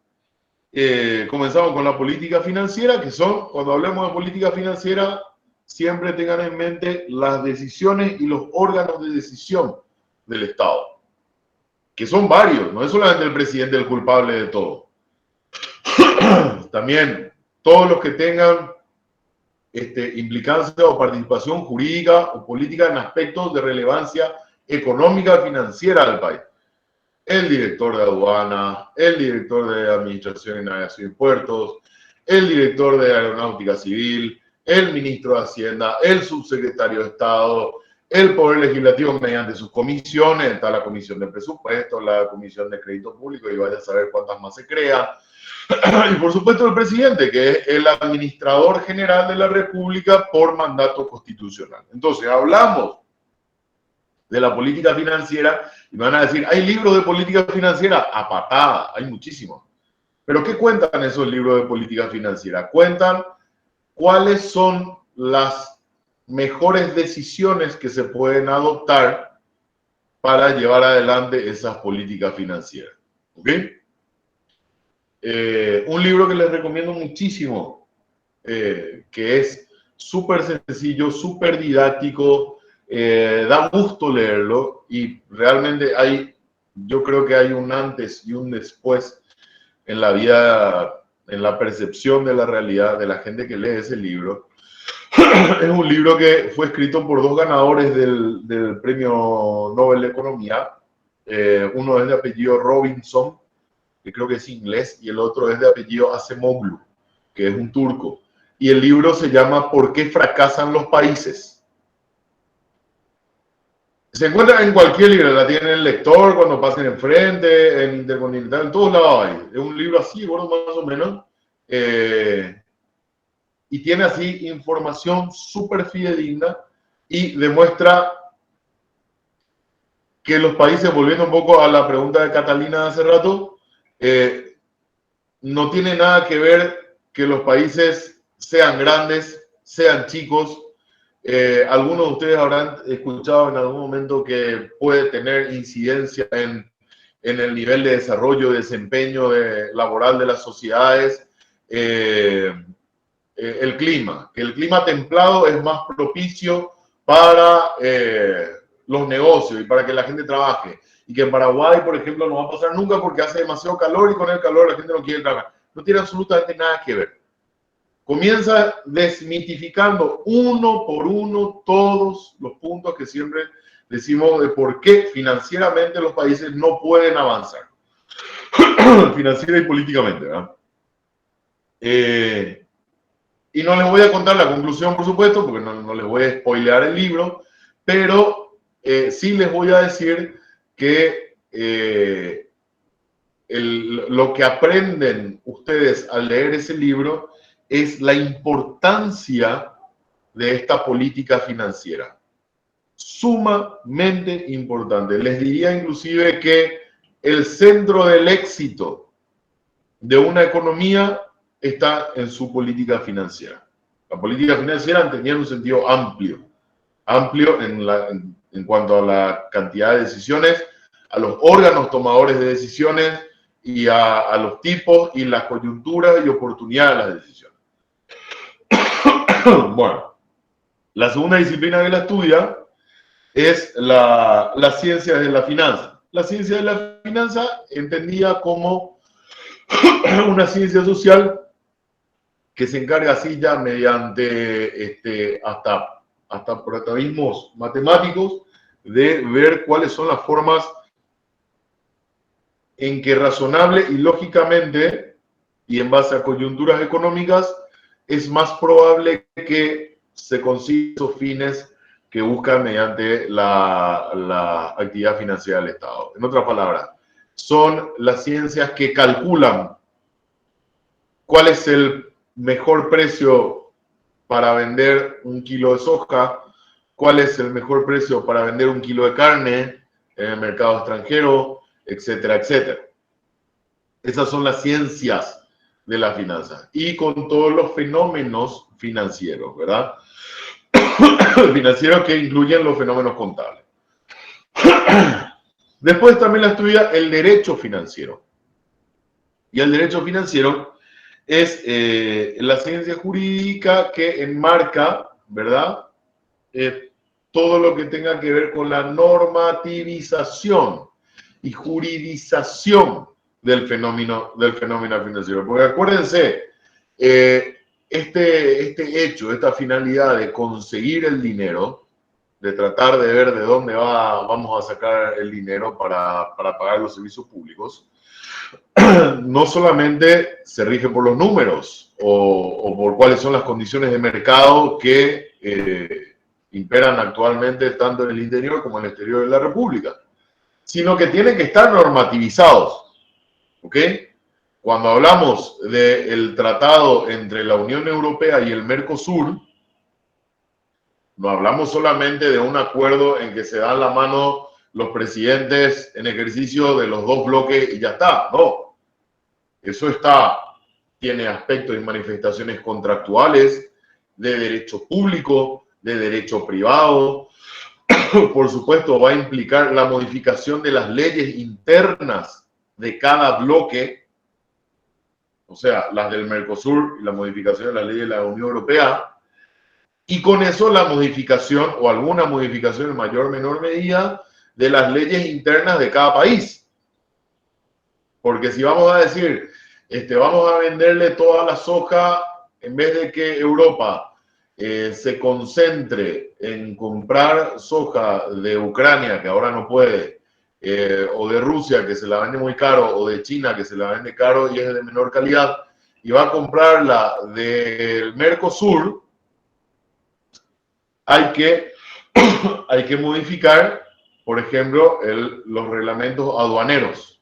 comenzamos con la política financiera, que son, cuando hablemos de política financiera, siempre tengan en mente las decisiones y los órganos de decisión del Estado, que son varios, no es solamente el presidente el culpable de todo. También todos los que tengan implicancia o participación jurídica o política en aspectos de relevancia económica financiera del país. El director de aduana, el director de administración y navegación y puertos, el director de aeronáutica civil, el ministro de Hacienda, el subsecretario de Estado, el Poder Legislativo mediante sus comisiones, está la Comisión de Presupuestos, la Comisión de Crédito Público, y vaya a saber cuántas más se crean. Y por supuesto el presidente, que es el administrador general de la República por mandato constitucional. Entonces, hablamos de la política financiera y me van a decir, ¿hay libros de política financiera? A patada, hay muchísimos. ¿Pero qué cuentan esos libros de política financiera? Cuentan cuáles son las mejores decisiones que se pueden adoptar para llevar adelante esas políticas financieras. ¿Ok? Un libro que les recomiendo muchísimo, que es súper sencillo, súper didáctico, da gusto leerlo y realmente yo creo que hay un antes y un después en la vida, en la percepción de la realidad de la gente que lee ese libro. Es un libro que fue escrito por dos ganadores del Premio Nobel de Economía. Uno es de apellido Robinson, que creo que es inglés, y el otro es de apellido Acemoglu, que es un turco. Y el libro se llama ¿Por qué fracasan los países? Se encuentra en cualquier libro, la tiene el lector cuando pasen enfrente, en Intercontinental, en todos lados hay. Es un libro así, bueno, más o menos. Y tiene así información súper fidedigna y demuestra que los países, volviendo un poco a la pregunta de Catalina de hace rato, no tiene nada que ver que los países sean grandes, sean chicos. Algunos de ustedes habrán escuchado en algún momento que puede tener incidencia en el nivel de desarrollo y desempeño laboral de las sociedades. El clima, que el clima templado es más propicio para los negocios y para que la gente trabaje. Y que en Paraguay, por ejemplo, no va a pasar nunca porque hace demasiado calor y con el calor la gente no quiere trabajar. No tiene absolutamente nada que ver. Comienza desmitificando uno por uno todos los puntos que siempre decimos de por qué financieramente los países no pueden avanzar. Financiera y políticamente, ¿verdad? Y no les voy a contar la conclusión, por supuesto, porque no les voy a spoilear el libro, pero sí les voy a decir que lo que aprenden ustedes al leer ese libro es la importancia de esta política financiera. Sumamente importante. Les diría inclusive que el centro del éxito de una economía está en su política financiera. La política financiera tenía un sentido amplio en cuanto a la cantidad de decisiones, a los órganos tomadores de decisiones y a los tipos y las coyunturas y oportunidades de las decisiones. Bueno, la segunda disciplina que la estudia es la ciencia de la finanza. La ciencia de la finanza entendida como una ciencia social que se encarga así ya mediante hasta protagonismos matemáticos de ver cuáles son las formas en que razonable y lógicamente y en base a coyunturas económicas es más probable que se consigan esos fines que buscan mediante la actividad financiera del Estado. En otras palabras, son las ciencias que calculan cuál es el mejor precio para vender un kilo de soja, cuál es el mejor precio para vender un kilo de carne en el mercado extranjero, etcétera, etcétera. Esas son las ciencias de la finanza. Y con todos los fenómenos financieros, ¿verdad? Financieros que incluyen los fenómenos contables. Después también la estudia el derecho financiero. Y el derecho financiero es la ciencia jurídica que enmarca, ¿verdad? Todo lo que tenga que ver con la normativización y juridización del fenómeno financiero. Porque acuérdense, este hecho, esta finalidad de conseguir el dinero, de tratar de ver de dónde vamos a sacar el dinero para pagar los servicios públicos, no solamente se rige por los números o por cuáles son las condiciones de mercado que imperan actualmente tanto en el interior como en el exterior de la República, sino que tienen que estar normativizados. ¿Ok? Cuando hablamos del tratado entre la Unión Europea y el Mercosur, no hablamos solamente de un acuerdo en que se dan la mano los presidentes en ejercicio de los dos bloques y ya está. No. Eso tiene aspectos y manifestaciones contractuales, de derecho público, de derecho privado. Por supuesto, va a implicar la modificación de las leyes internas de cada bloque, o sea, las del Mercosur y la modificación de las leyes de la Unión Europea, y con eso la modificación o alguna modificación en mayor o menor medida de las leyes internas de cada país. Porque si vamos a decir, vamos a venderle toda la soja, en vez de que Europa se concentre en comprar soja de Ucrania, que ahora no puede, o de Rusia, que se la vende muy caro, o de China, que se la vende caro y es de menor calidad, y va a comprarla del Mercosur, hay que modificar, por ejemplo, los reglamentos aduaneros.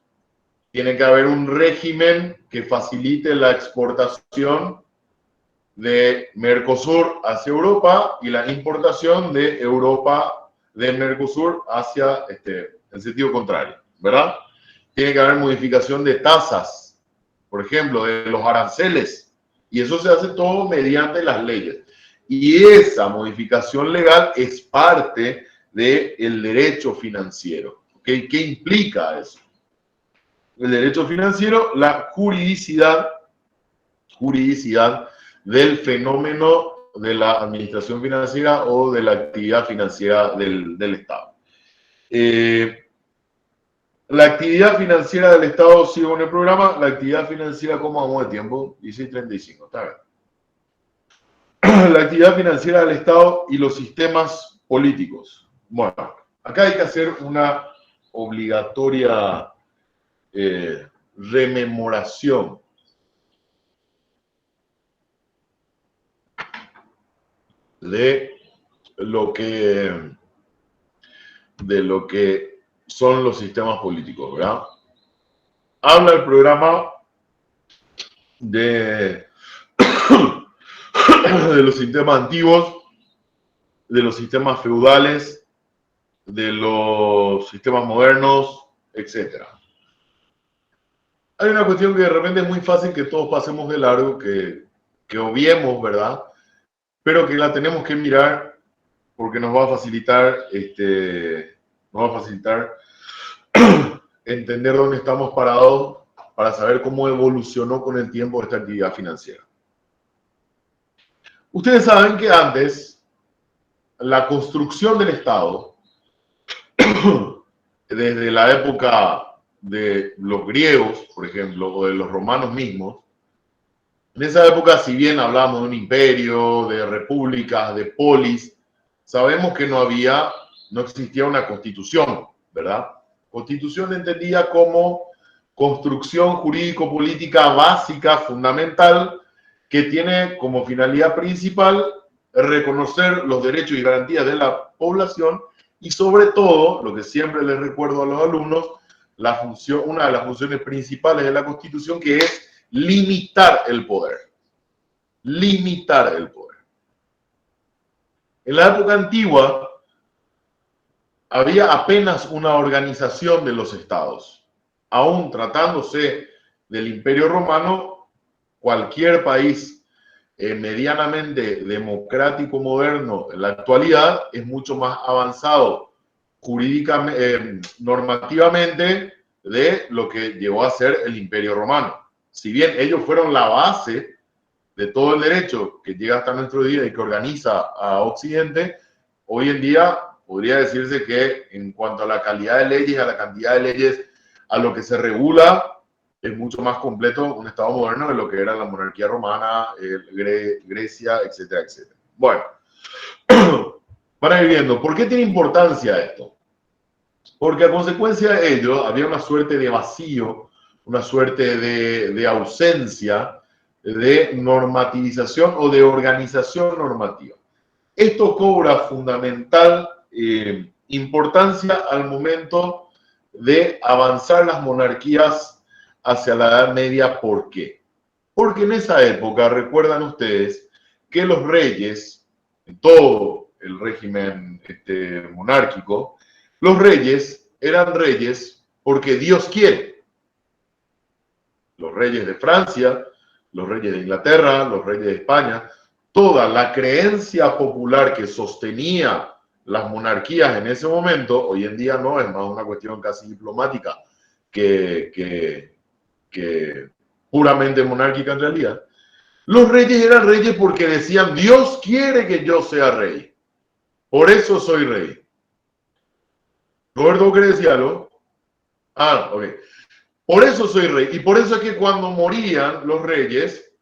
Tiene que haber un régimen que facilite la exportación de Mercosur hacia Europa y la importación de Europa del Mercosur hacia en sentido contrario, ¿verdad? Tiene que haber modificación de tasas, por ejemplo, de los aranceles, y eso se hace todo mediante las leyes. Y esa modificación legal es parte del derecho financiero. ¿Okay? ¿Qué implica eso? El derecho financiero, la juridicidad del fenómeno de la administración financiera o de la actividad financiera del Estado. La actividad financiera del Estado, sigo en el programa, la actividad financiera, ¿cómo vamos de tiempo? 16:35, está bien. La actividad financiera del Estado y los sistemas políticos. Bueno, acá hay que hacer una obligatoria rememoración de lo que son los sistemas políticos, ¿verdad? Habla el programa de los sistemas antiguos, de los sistemas feudales, de los sistemas modernos, etc. Hay una cuestión que de repente es muy fácil que todos pasemos de largo, que obviemos, ¿verdad? Pero que la tenemos que mirar porque nos va a facilitar, entender dónde estamos parados para saber cómo evolucionó con el tiempo esta actividad financiera. Ustedes saben que antes la construcción del Estado desde la época de los griegos, por ejemplo, o de los romanos mismos. En esa época, si bien hablamos de un imperio, de repúblicas, de polis, sabemos que no existía una constitución, ¿verdad? Constitución entendida como construcción jurídico-política básica, fundamental, que tiene como finalidad principal reconocer los derechos y garantías de la población y sobre todo, lo que siempre les recuerdo a los alumnos, una de las funciones principales de la Constitución, que es limitar el poder. Limitar el poder. En la época antigua había apenas una organización de los estados. Aún tratándose del Imperio Romano, cualquier país medianamente democrático moderno en la actualidad es mucho más avanzado jurídicamente, normativamente, de lo que llegó a ser el Imperio Romano. Si bien ellos fueron la base de todo el derecho que llega hasta nuestro día y que organiza a Occidente, hoy en día podría decirse que en cuanto a la calidad de leyes, a la cantidad de leyes, a lo que se regula, es mucho más completo un Estado moderno de lo que era la monarquía romana, Grecia, etcétera, etcétera. Bueno, para ir viendo, ¿por qué tiene importancia esto? Porque a consecuencia de ello había una suerte de vacío, una suerte de ausencia de normativización o de organización normativa. Esto cobra fundamental importancia al momento de avanzar las monarquías hacia la Edad Media. ¿Por qué? Porque en esa época, recuerdan ustedes, que los reyes, en todo el régimen monárquico, los reyes eran reyes porque Dios quiere. Los reyes de Francia, los reyes de Inglaterra, los reyes de España, toda la creencia popular que sostenía las monarquías en ese momento, hoy en día no, es más una cuestión casi diplomática que puramente monárquica en realidad. Los reyes eran reyes porque decían, Dios quiere que yo sea rey. Por eso soy rey. ¿Roberto qué decía algo? Ah, ok. Por eso soy rey. Y por eso es que cuando morían los reyes,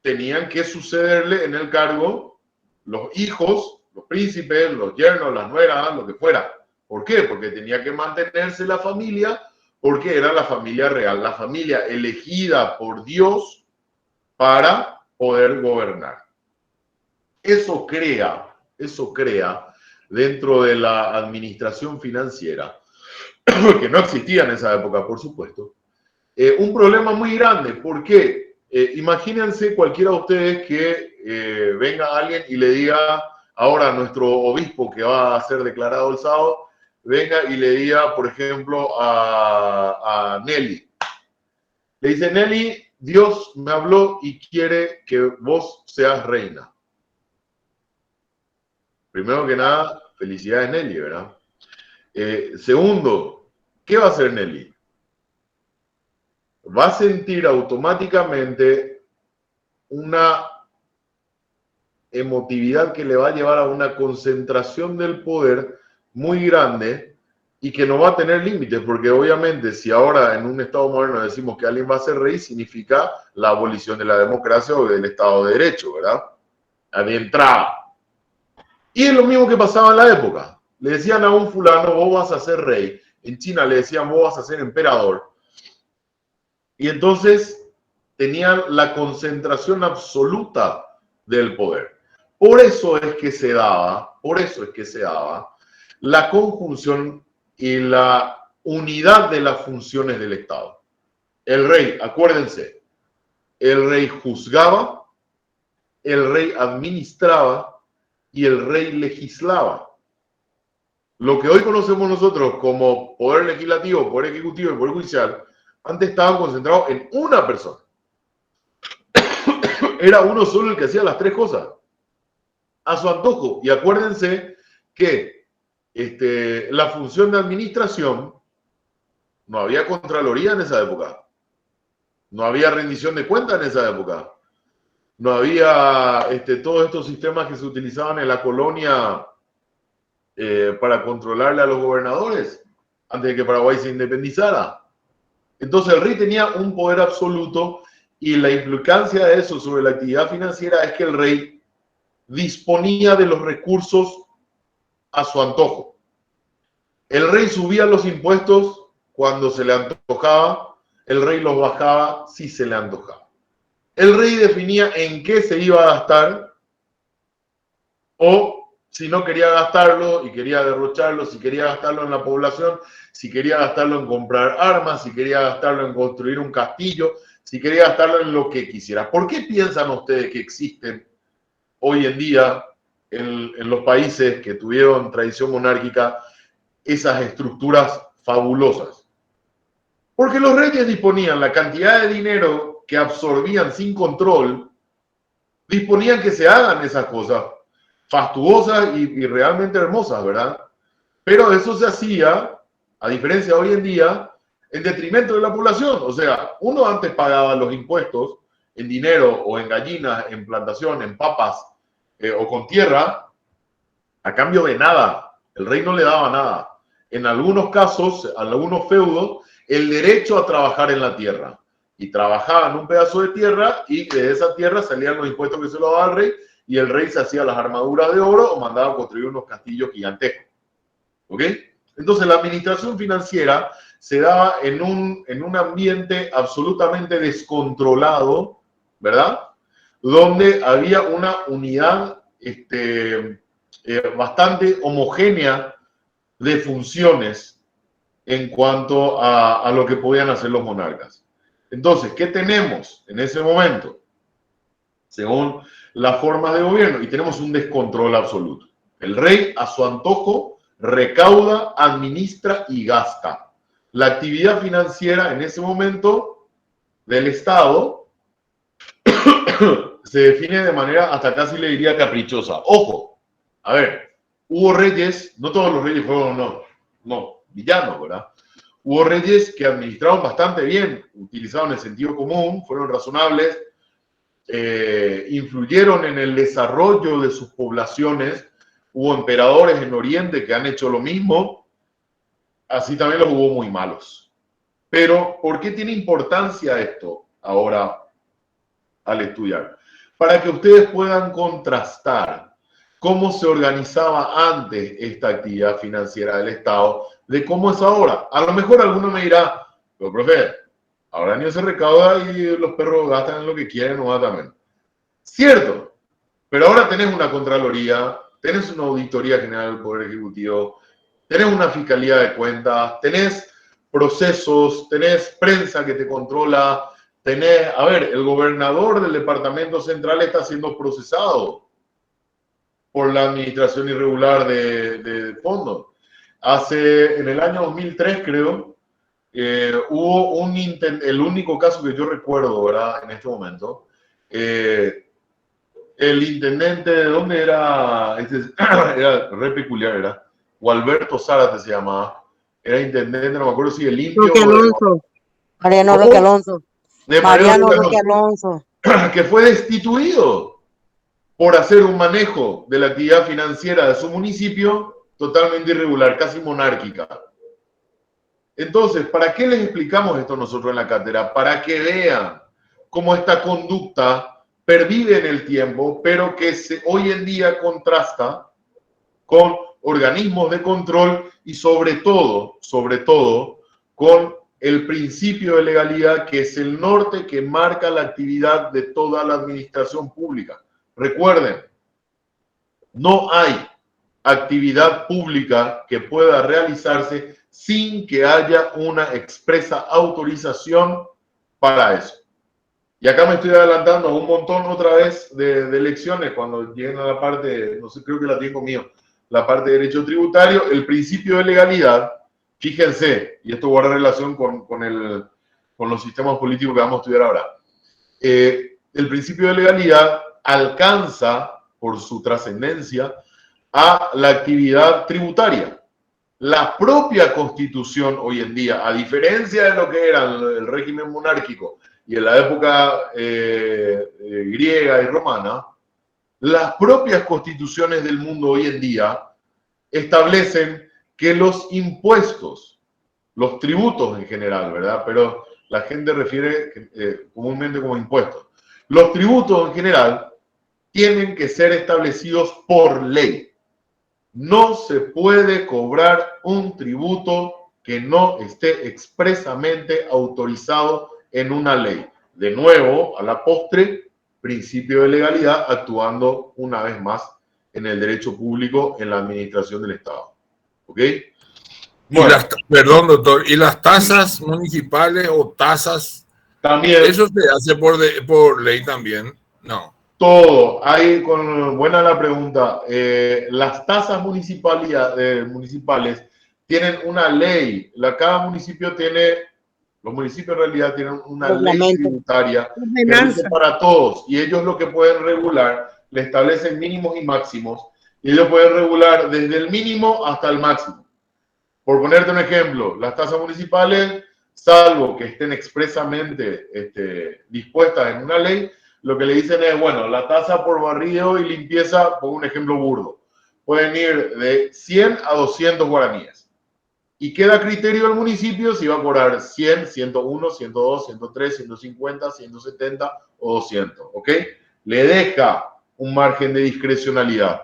tenían que sucederle en el cargo los hijos, los príncipes, los yernos, las nueras, lo que fuera. ¿Por qué? Porque tenía que mantenerse la familia, porque era la familia real, la familia elegida por Dios para poder gobernar. Eso crea dentro de la administración financiera, que no existía en esa época, por supuesto, un problema muy grande. ¿Por qué? Imagínense cualquiera de ustedes que venga alguien y le diga, ahora nuestro obispo que va a ser declarado el sábado, venga y le diga, por ejemplo, a Nelly. Le dice, Nelly, Dios me habló y quiere que vos seas reina. Primero que nada, felicidades Nelly, ¿verdad? Segundo, ¿qué va a hacer Nelly? Va a sentir automáticamente una emotividad que le va a llevar a una concentración del poder muy grande y que no va a tener límites, porque obviamente si ahora en un Estado moderno decimos que alguien va a ser rey, significa la abolición de la democracia o del Estado de Derecho, ¿verdad? De entrada. Y es lo mismo que pasaba en la época. Le decían a un fulano, vos vas a ser rey. En China le decían, vos vas a ser emperador. Y entonces tenían la concentración absoluta del poder. Por eso es que se daba la conjunción y la unidad de las funciones del Estado. El rey, acuérdense, el rey juzgaba, el rey administraba y el rey legislaba. Lo que hoy conocemos nosotros como poder legislativo, poder ejecutivo y poder judicial, antes estaban concentrados en una persona. Era uno solo el que hacía las tres cosas a su antojo. Y acuérdense que la función de administración, no había contraloría en esa época, no había rendición de cuentas en esa época, no había todos estos sistemas que se utilizaban en la colonia para controlarle a los gobernadores. antes de que Paraguay se independizara. Entonces el rey tenía un poder absoluto y la implicancia de eso sobre la actividad financiera es que el rey disponía de los recursos a su antojo. El rey subía los impuestos cuando se le antojaba, el rey los bajaba si se le antojaba. El rey definía en qué se iba a gastar, o si no quería gastarlo y quería derrocharlo, si quería gastarlo en la población, si quería gastarlo en comprar armas, si quería gastarlo en construir un castillo, si quería gastarlo en lo que quisiera. ¿Por qué piensan ustedes que existen hoy en día en los países que tuvieron tradición monárquica esas estructuras fabulosas? Porque los reyes disponían la cantidad de dinero que absorbían sin control, disponían que se hagan esas cosas fastuosas y realmente hermosas, ¿verdad? Pero eso se hacía, a diferencia de hoy en día, en detrimento de la población. O sea, uno antes pagaba los impuestos en dinero o en gallinas, en plantación, en papas o con tierra, a cambio de nada. El rey no le daba nada. En algunos casos, algunos feudos, el derecho a trabajar en la tierra. Y trabajaban un pedazo de tierra y de esa tierra salían los impuestos que se lo daba al rey y el rey se hacía las armaduras de oro o mandaba a construir unos castillos gigantescos. ¿Ok? Entonces la administración financiera se daba en un ambiente absolutamente descontrolado, ¿verdad? Donde había una unidad bastante homogénea de funciones en cuanto a lo que podían hacer los monarcas. Entonces, ¿qué tenemos en ese momento? Según las formas de gobierno, y tenemos un descontrol absoluto. El rey, a su antojo, recauda, administra y gasta. La actividad financiera en ese momento del Estado se define de manera hasta casi le diría caprichosa. Ojo, a ver, hubo reyes, no todos los reyes fueron villanos, ¿verdad? Hubo reyes que administraron bastante bien, utilizaron el sentido común, fueron razonables, influyeron en el desarrollo de sus poblaciones. Hubo emperadores en Oriente que han hecho lo mismo, así también los hubo muy malos. Pero, ¿por qué tiene importancia esto ahora al estudiar? Para que ustedes puedan contrastar cómo se organizaba antes esta actividad financiera del Estado de cómo es ahora. A lo mejor alguno me dirá, pero profe, ahora ni se recauda y los perros gastan en lo que quieren o también. Cierto, pero ahora tenés una Contraloría, tenés una Auditoría General del Poder Ejecutivo, tenés una Fiscalía de Cuentas, tenés procesos, tenés prensa que te controla, tenés, a ver, el gobernador del departamento central está siendo procesado por la administración irregular de fondos. En el año 2003, creo, hubo el único caso que yo recuerdo, ¿verdad? En este momento, el intendente, ¿de dónde era? Era re peculiar, era Gualberto Zárate se llamaba, era intendente, no me acuerdo si el Limpio. Roque Alonso. Mariano Roque Alonso. Mariano Roque Alonso. Que fue destituido por hacer un manejo de la actividad financiera de su municipio totalmente irregular, casi monárquica. Entonces, ¿para qué les explicamos esto nosotros en la cátedra? Para que vean cómo esta conducta pervive en el tiempo, pero que hoy en día contrasta con organismos de control y sobre todo, con el principio de legalidad, que es el norte que marca la actividad de toda la administración pública. Recuerden, no hay actividad pública que pueda realizarse sin que haya una expresa autorización para eso. Y acá me estoy adelantando un montón otra vez de lecciones cuando lleguen a la parte, no sé, creo que la tengo mío, la parte de derecho tributario, el principio de legalidad. Fíjense, y esto guarda relación con los sistemas políticos que vamos a estudiar ahora. El principio de legalidad alcanza, por su trascendencia, a la actividad tributaria. La propia Constitución hoy en día, a diferencia de lo que era el régimen monárquico y en la época griega y romana, las propias constituciones del mundo hoy en día establecen que los impuestos los tributos en general, ¿verdad? Pero la gente refiere comúnmente como impuestos. Los tributos en general tienen que ser establecidos por ley. No se puede cobrar un tributo que no esté expresamente autorizado en una ley. De nuevo, a la postre, principio de legalidad actuando una vez más en el derecho público en la administración del Estado. ¿Ok? Bueno. Perdón, doctor, ¿y las tasas municipales o tasas? También. ¿Eso se hace por ley también? No. Todo. Buena la pregunta. Las tasas municipales tienen una ley. Cada municipio los municipios en realidad tienen una ley tributaria que rige para todos. Y ellos lo que pueden regular, le establecen mínimos y máximos. Y ellos pueden regular desde el mínimo hasta el máximo. Por ponerte un ejemplo, las tasas municipales, salvo que estén expresamente dispuestas en una ley, lo que le dicen es, bueno, la tasa por barrido y limpieza, pongo un ejemplo burdo, pueden ir de 100 a 200 guaraníes. Y queda a criterio del municipio si va a cobrar 100, 101, 102, 103, 150, 170 o 200, ¿ok? Le deja un margen de discrecionalidad,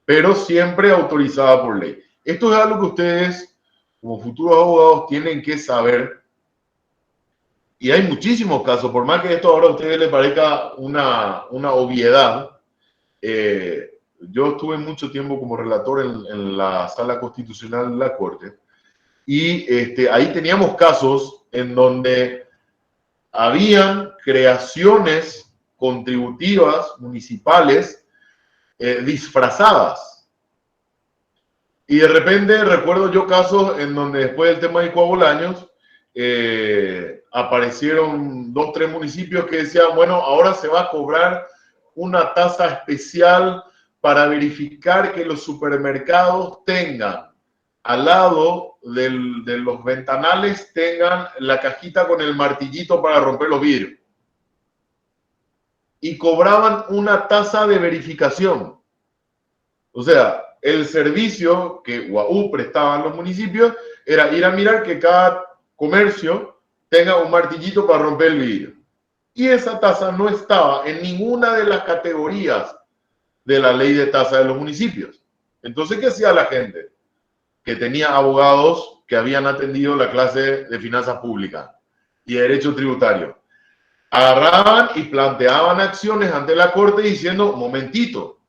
pero siempre autorizada por ley. Esto es algo que ustedes, como futuros abogados, tienen que saber. Y hay muchísimos casos, por más que esto ahora a ustedes les parezca una obviedad. Yo estuve mucho tiempo como relator en la Sala Constitucional de la Corte y ahí teníamos casos en donde habían creaciones contributivas municipales disfrazadas. Y de repente recuerdo yo casos en donde después del tema de Coabolaños aparecieron 2 o 3 municipios que decían, bueno, ahora se va a cobrar una tasa especial para verificar que los supermercados tengan al lado de los ventanales, tengan la cajita con el martillito para romper los vidrios. Y cobraban una tasa de verificación. O sea, el servicio que UAU prestaba a los municipios era ir a mirar que cada comercio tenga un martillito para romper el vidrio. Y esa tasa no estaba en ninguna de las categorías de la ley de tasa de los municipios. Entonces, ¿qué hacía la gente? Que tenía abogados que habían atendido la clase de finanzas públicas y de derecho tributario. Agarraban y planteaban acciones ante la Corte diciendo, momentito,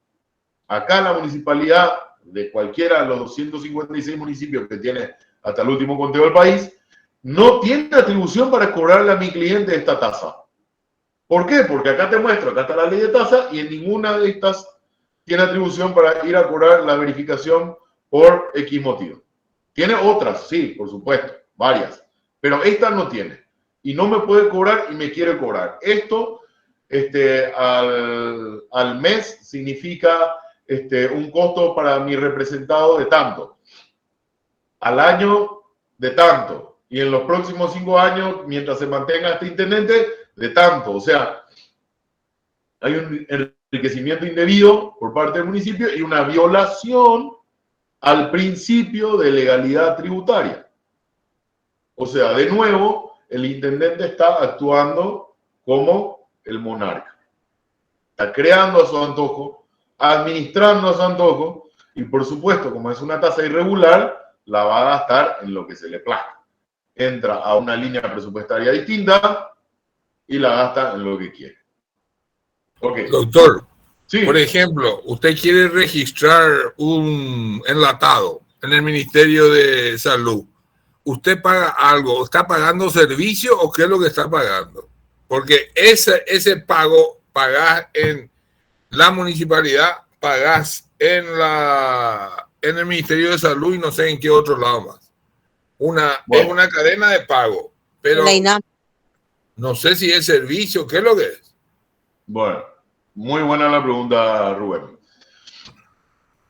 acá la municipalidad de cualquiera de los 256 municipios que tiene hasta el último conteo del país, no tiene atribución para cobrarle a mi cliente esta tasa. ¿Por qué? Porque acá te muestro, acá está la ley de tasa y en ninguna de estas tiene atribución para ir a cobrar la verificación por X motivo. Tiene otras, sí, por supuesto, varias, pero esta no tiene. Y no me puede cobrar y me quiere cobrar. Esto al mes significa un costo para mi representado de tanto. Al año de tanto. Y en los próximos 5 años, mientras se mantenga este intendente, de tanto. O sea, hay un enriquecimiento indebido por parte del municipio y una violación al principio de legalidad tributaria. O sea, de nuevo, el intendente está actuando como el monarca. Está creando a su antojo, administrando a su antojo, y por supuesto, como es una tasa irregular, la va a gastar en lo que se le plazca. Entra a una línea presupuestaria distinta y la gasta en lo que quiere. Okay. Doctor, sí. Por ejemplo, usted quiere registrar un enlatado en el Ministerio de Salud. ¿Usted paga algo? ¿Está pagando servicio o qué es lo que está pagando? Porque ese pago pagás en la municipalidad, pagás en el Ministerio de Salud y no sé en qué otro lado más. Es una cadena de pago, pero no sé si es servicio, ¿qué es lo que es? Bueno, muy buena la pregunta, Rubén.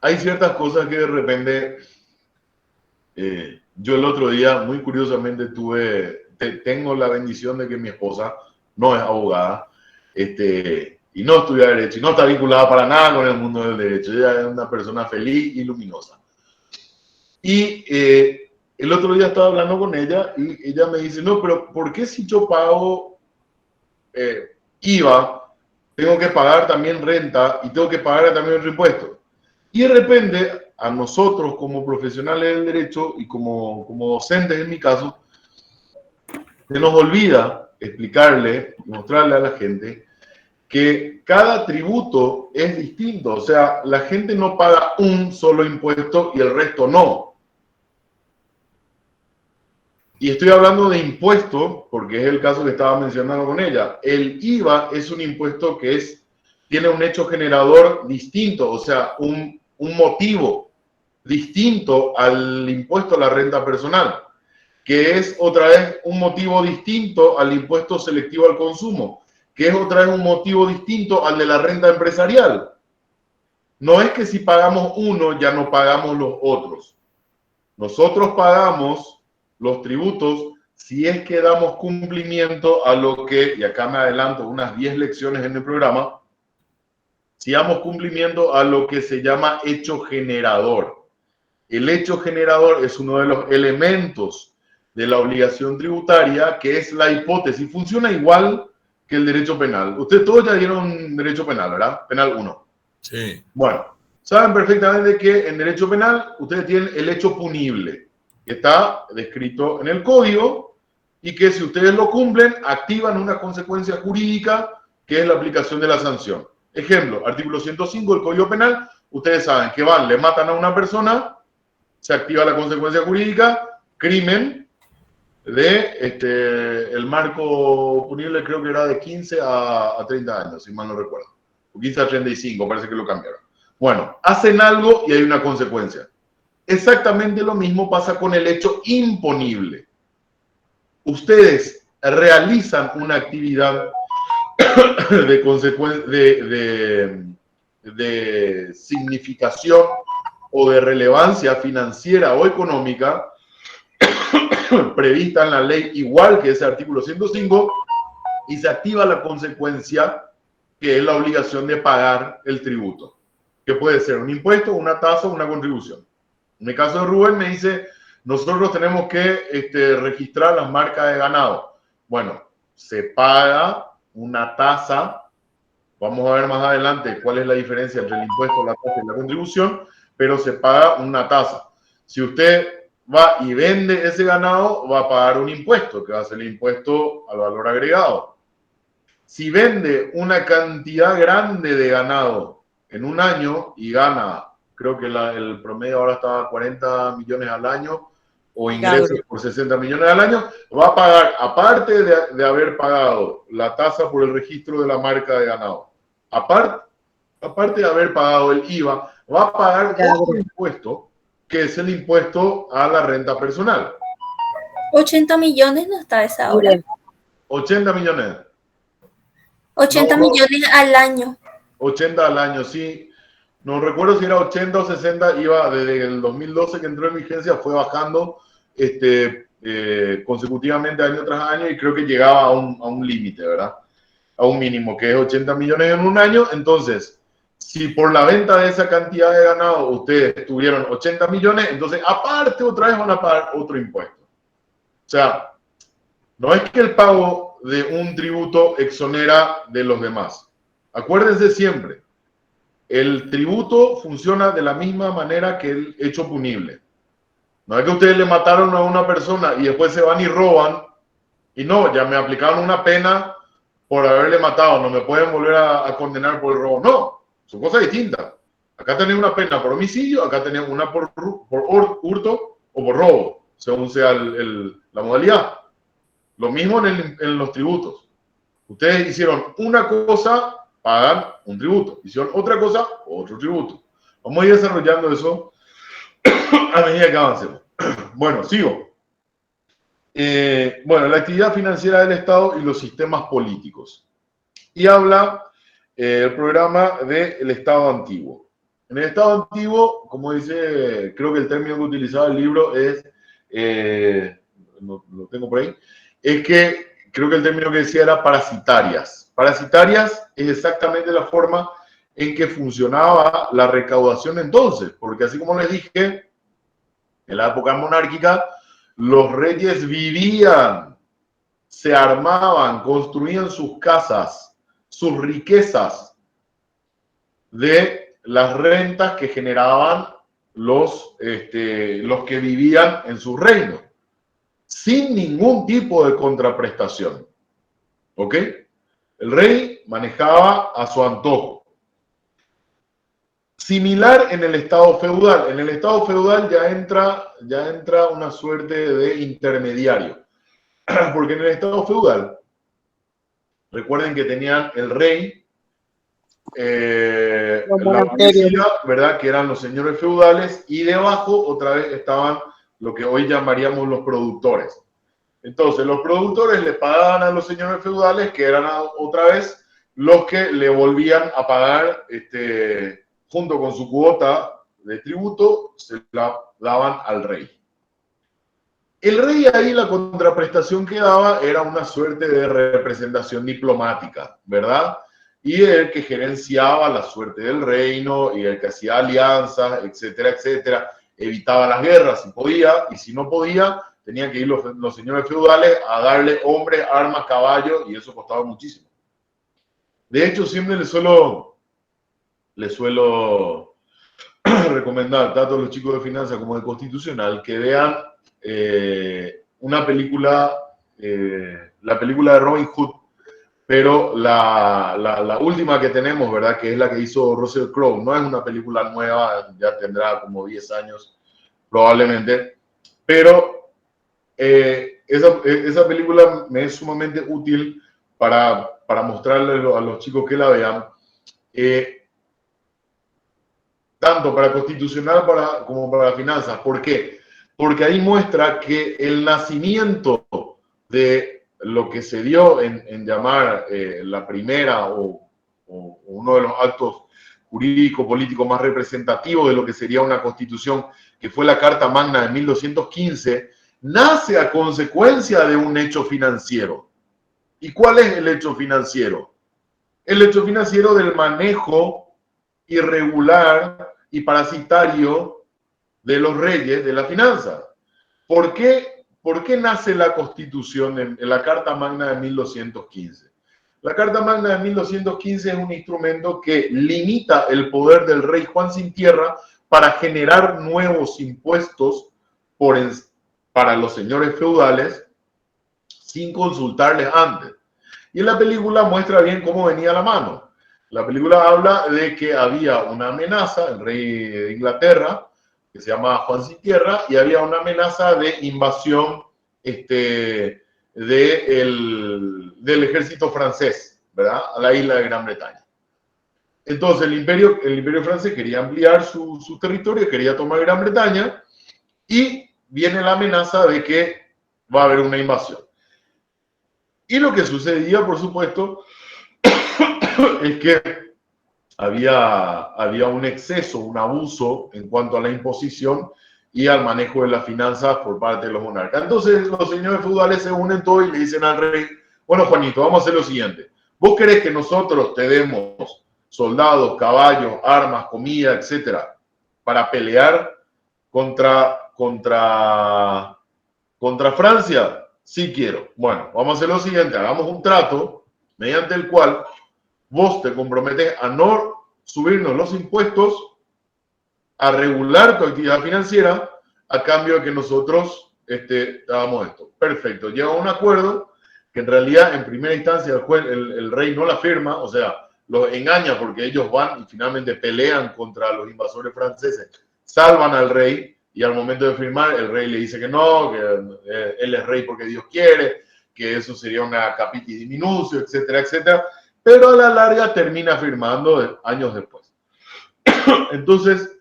Hay ciertas cosas que de repente, yo el otro día, muy curiosamente, tengo la bendición de que mi esposa no es abogada, y no estudia Derecho, y no está vinculada para nada con el mundo del derecho. Ella es una persona feliz y luminosa. Y el otro día estaba hablando con ella y ella me dice, no, pero ¿por qué si yo pago IVA, tengo que pagar también renta y tengo que pagar también otro impuesto? Y de repente, a nosotros como profesionales del derecho y como docentes en mi caso, se nos olvida explicarle y mostrarle a la gente que cada tributo es distinto. O sea, la gente no paga un solo impuesto y el resto no. Y estoy hablando de impuesto, porque es el caso que estaba mencionando con ella. El IVA es un impuesto que tiene un hecho generador distinto, o sea, un motivo distinto al impuesto a la renta personal, que es otra vez un motivo distinto al impuesto selectivo al consumo, que es otra vez un motivo distinto al de la renta empresarial. No es que si pagamos uno ya no pagamos los otros. Nosotros pagamos los tributos si es que damos cumplimiento a lo que, y acá me adelanto unas 10 lecciones en el programa, si damos cumplimiento a lo que se llama hecho generador. El hecho generador es uno de los elementos de la obligación tributaria, que es la hipótesis. Funciona igual que el derecho penal. Ustedes todos ya dieron derecho penal, ¿verdad? Penal 1. Sí. Bueno, saben perfectamente que en derecho penal ustedes tienen el hecho punible, que está descrito en el código y que si ustedes lo cumplen, activan una consecuencia jurídica que es la aplicación de la sanción. Ejemplo, artículo 105 del Código Penal, ustedes saben que le matan a una persona, se activa la consecuencia jurídica, crimen de el marco punible creo que era de 15 a 30 años, si mal no recuerdo. O 15 a 35, parece que lo cambiaron. Bueno, hacen algo y hay una consecuencia. Exactamente lo mismo pasa con el hecho imponible. Ustedes realizan una actividad de significación o de relevancia financiera o económica prevista en la ley, igual que ese artículo 105, y se activa la consecuencia que es la obligación de pagar el tributo, que puede ser un impuesto, una tasa o una contribución. En el caso de Rubén me dice, nosotros tenemos que registrar las marcas de ganado. Bueno, se paga una tasa, vamos a ver más adelante cuál es la diferencia entre el impuesto, la tasa y la contribución, pero se paga una tasa. Si usted va y vende ese ganado, va a pagar un impuesto, que va a ser el impuesto al valor agregado. Si vende una cantidad grande de ganado en un año y gana, creo que el promedio ahora está a 40 millones al año, o ingresos por 60 millones al año, va a pagar, aparte de haber pagado la tasa por el registro de la marca de ganado, aparte de haber pagado el IVA, va a pagar otro impuesto, que es el impuesto a la renta personal. 80 millones no está esa hora. 80 millones. 80 millones al año. 80 al año, sí. No recuerdo si era 80 o 60, iba desde el 2012 que entró en vigencia, fue bajando consecutivamente año tras año y creo que llegaba a un límite, ¿verdad? A un mínimo, que es 80 millones en un año. Entonces, si por la venta de esa cantidad de ganado ustedes tuvieron 80 millones, entonces aparte otra vez van a pagar otro impuesto. O sea, no es que el pago de un tributo exonera de los demás. Acuérdense siempre, el tributo funciona de la misma manera que el hecho punible. No es que ustedes le mataron a una persona y después se van y roban, y no, ya me aplicaron una pena por haberle matado, no me pueden volver a condenar por el robo. No, son cosas distintas. Acá tenés una pena por homicidio, acá tenés una por hurto o por robo, según sea la modalidad. Lo mismo en los tributos. Ustedes hicieron una cosa, pagan un tributo. Hicieron otra cosa, otro tributo. Vamos a ir desarrollando eso a medida que avancemos. Bueno, sigo. Bueno, la actividad financiera del Estado y los sistemas políticos. Y habla el programa del Estado antiguo. En el Estado antiguo, como dice, creo que el término que utilizaba el libro es, lo tengo por ahí, es que creo que el término que decía era parasitarias. Parasitarias es exactamente la forma en que funcionaba la recaudación entonces, porque así como les dije, en la época monárquica, los reyes vivían, se armaban, construían sus casas, sus riquezas de las rentas que generaban los que vivían en su reino, sin ningún tipo de contraprestación. ¿Ok? El rey manejaba a su antojo. Similar en el estado feudal. En el estado feudal ya entra una suerte de intermediario. Porque en el estado feudal, recuerden que tenían el rey, la policía, ¿verdad? Que eran los señores feudales, y debajo otra vez estaban lo que hoy llamaríamos los productores. Entonces, los productores le pagaban a los señores feudales, que eran otra vez los que le volvían a pagar, junto con su cuota de tributo, se la daban al rey. El rey ahí, la contraprestación que daba era una suerte de representación diplomática, ¿verdad? Y el que gerenciaba la suerte del reino y el que hacía alianzas, etcétera, etcétera. Evitaba las guerras si podía, y si no podía, tenían que ir los señores feudales a darle hombres, armas, caballos, y eso costaba muchísimo. De hecho, siempre les suelo recomendar, tanto a los chicos de finanzas como de constitucional, que vean una película, la película de Robin Hood, pero la última que tenemos, ¿verdad? Que es la que hizo Russell Crowe. No es una película nueva, ya tendrá como 10 años probablemente, pero esa película me es sumamente útil para mostrarle a los chicos que la vean, tanto para constitucional como para finanzas. ¿Por qué? Porque ahí muestra que el nacimiento de lo que se dio en llamar la primera o uno de los actos jurídico-políticos más representativos de lo que sería una constitución, que fue la Carta Magna de 1215, nace a consecuencia de un hecho financiero. ¿Y cuál es el hecho financiero? El hecho financiero del manejo irregular y parasitario de los reyes de la finanza. ¿Por qué nace la Constitución en la Carta Magna de 1215? La Carta Magna de 1215 es un instrumento que limita el poder del rey Juan Sin Tierra para generar nuevos impuestos para los señores feudales sin consultarles antes. Y en la película muestra bien cómo venía la mano. La película habla de que había una amenaza, el rey de Inglaterra, que se llama Juan Sin Tierra, y había una amenaza de invasión del ejército francés, ¿verdad? A la isla de Gran Bretaña. Entonces el imperio francés quería ampliar su territorio, quería tomar Gran Bretaña, y viene la amenaza de que va a haber una invasión. Y lo que sucedía, por supuesto, es que había un exceso, un abuso en cuanto a la imposición y al manejo de las finanzas por parte de los monarcas. Entonces los señores feudales se unen todos y le dicen al rey: bueno, Juanito, vamos a hacer lo siguiente. ¿Vos querés que nosotros te demos soldados, caballos, armas, comida, etcétera, para pelear contra Francia? Sí quiero. Bueno, vamos a hacer lo siguiente. Hagamos un trato mediante el cual vos te comprometes a no subirnos los impuestos, a regular tu actividad financiera, a cambio de que nosotros hagamos esto. Perfecto. Llega a un acuerdo que en realidad en primera instancia el rey no la firma, o sea, los engaña porque ellos van y finalmente pelean contra los invasores franceses, salvan al rey, y al momento de firmar el rey le dice que no, que él es rey porque Dios quiere, que eso sería una capitis diminucio, etcétera, etcétera. Pero a la larga termina firmando años después. Entonces,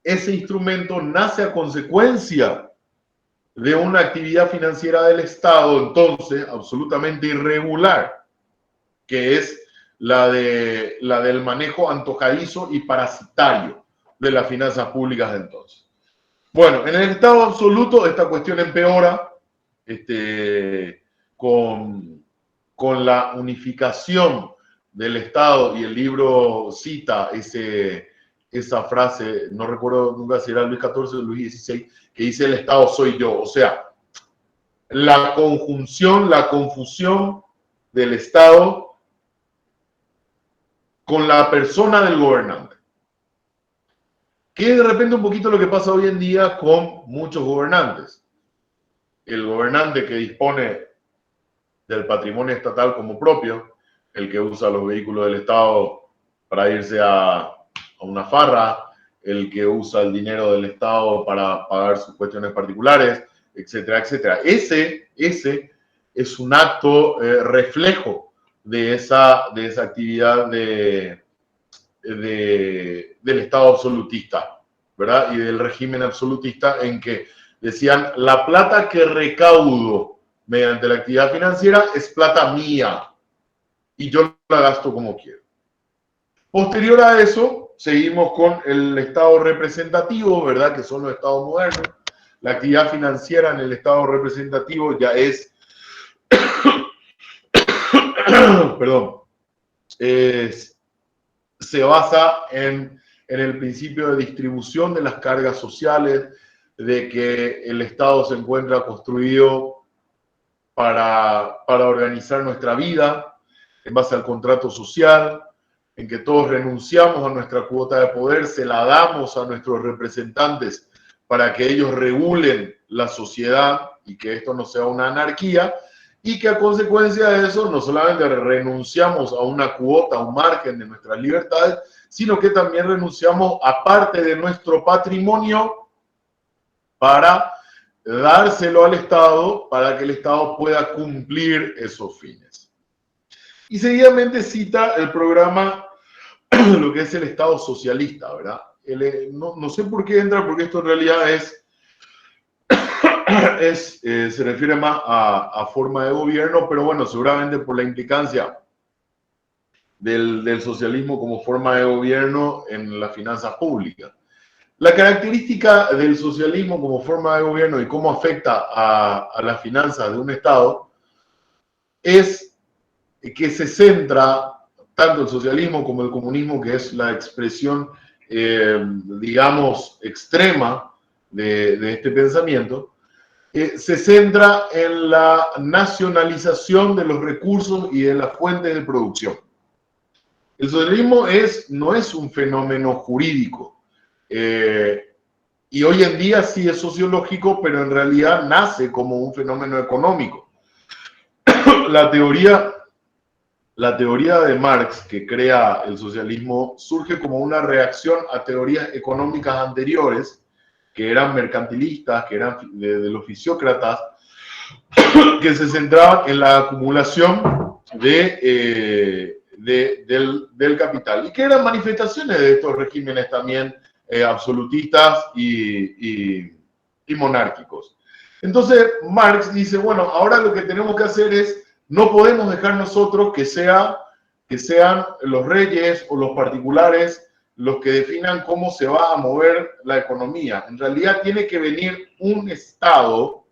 ese instrumento nace a consecuencia de una actividad financiera del Estado, entonces, absolutamente irregular, que es la del manejo antojadizo y parasitario de las finanzas públicas de entonces. Bueno, en el Estado absoluto esta cuestión empeora con la unificación del Estado, y el libro cita ese esa frase, no recuerdo nunca si era Luis XIV o Luis XVI, que dice el Estado soy yo. O sea, la conjunción, la confusión del Estado con la persona del gobernante. Que es de repente un poquito lo que pasa hoy en día con muchos gobernantes. El gobernante que dispone del patrimonio estatal como propio, el que usa los vehículos del Estado para irse a una farra, el que usa el dinero del Estado para pagar sus cuestiones particulares, etcétera, etcétera. Ese es un acto reflejo de esa actividad del Estado absolutista, ¿verdad? Y del régimen absolutista, en que decían, la plata que recaudo mediante la actividad financiera es plata mía y yo la gasto como quiero. Posterior a eso, seguimos con el Estado representativo, ¿verdad? Que son los Estados modernos. La actividad financiera en el Estado representativo ya es, perdón, se basa en el principio de distribución de las cargas sociales, de que el Estado se encuentra construido para organizar nuestra vida en base al contrato social, en que todos renunciamos a nuestra cuota de poder, se la damos a nuestros representantes para que ellos regulen la sociedad y que esto no sea una anarquía, y que a consecuencia de eso no solamente renunciamos a una cuota, a un margen de nuestras libertades, sino que también renunciamos a parte de nuestro patrimonio para dárselo al Estado, para que el Estado pueda cumplir esos fines. Y seguidamente cita el programa, lo que es el Estado socialista, ¿verdad? No sé por qué entra, porque esto en realidad se refiere más a forma de gobierno, pero bueno, seguramente por la implicancia del socialismo como forma de gobierno en las finanzas públicas. La característica del socialismo como forma de gobierno y cómo afecta a las finanzas de un Estado es que se centra, tanto el socialismo como el comunismo, que es la expresión, digamos, extrema de este pensamiento, se centra en la nacionalización de los recursos y de las fuentes de producción. El socialismo no es un fenómeno jurídico, y hoy en día sí es sociológico, pero en realidad nace como un fenómeno económico. La teoría de Marx, que crea el socialismo, surge como una reacción a teorías económicas anteriores, que eran mercantilistas, que eran de los fisiócratas, que se centraban en la acumulación del capital, y que eran manifestaciones de estos regímenes también absolutistas y monárquicos. Entonces Marx dice, bueno, ahora lo que tenemos que hacer es, no podemos dejar nosotros que sean los reyes o los particulares los que definan cómo se va a mover la economía. En realidad tiene que venir un Estado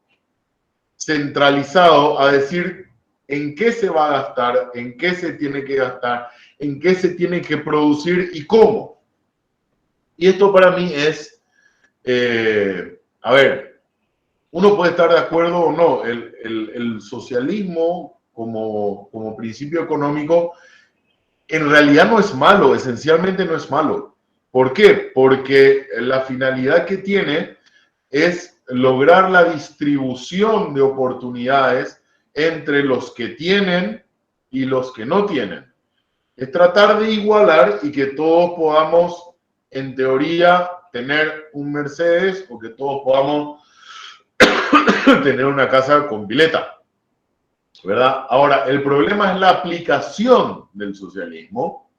centralizado a decir en qué se va a gastar, en qué se tiene que gastar, en qué se tiene que producir y cómo. Y esto para mí es, a ver, uno puede estar de acuerdo o no, el socialismo como principio económico en realidad no es malo, esencialmente no es malo. ¿Por qué? Porque la finalidad que tiene es lograr la distribución de oportunidades entre los que tienen y los que no tienen. Es tratar de igualar y que todos podamos, en teoría, tener un Mercedes o que todos podamos tener una casa con pileta, ¿verdad? Ahora, el problema es la aplicación del socialismo.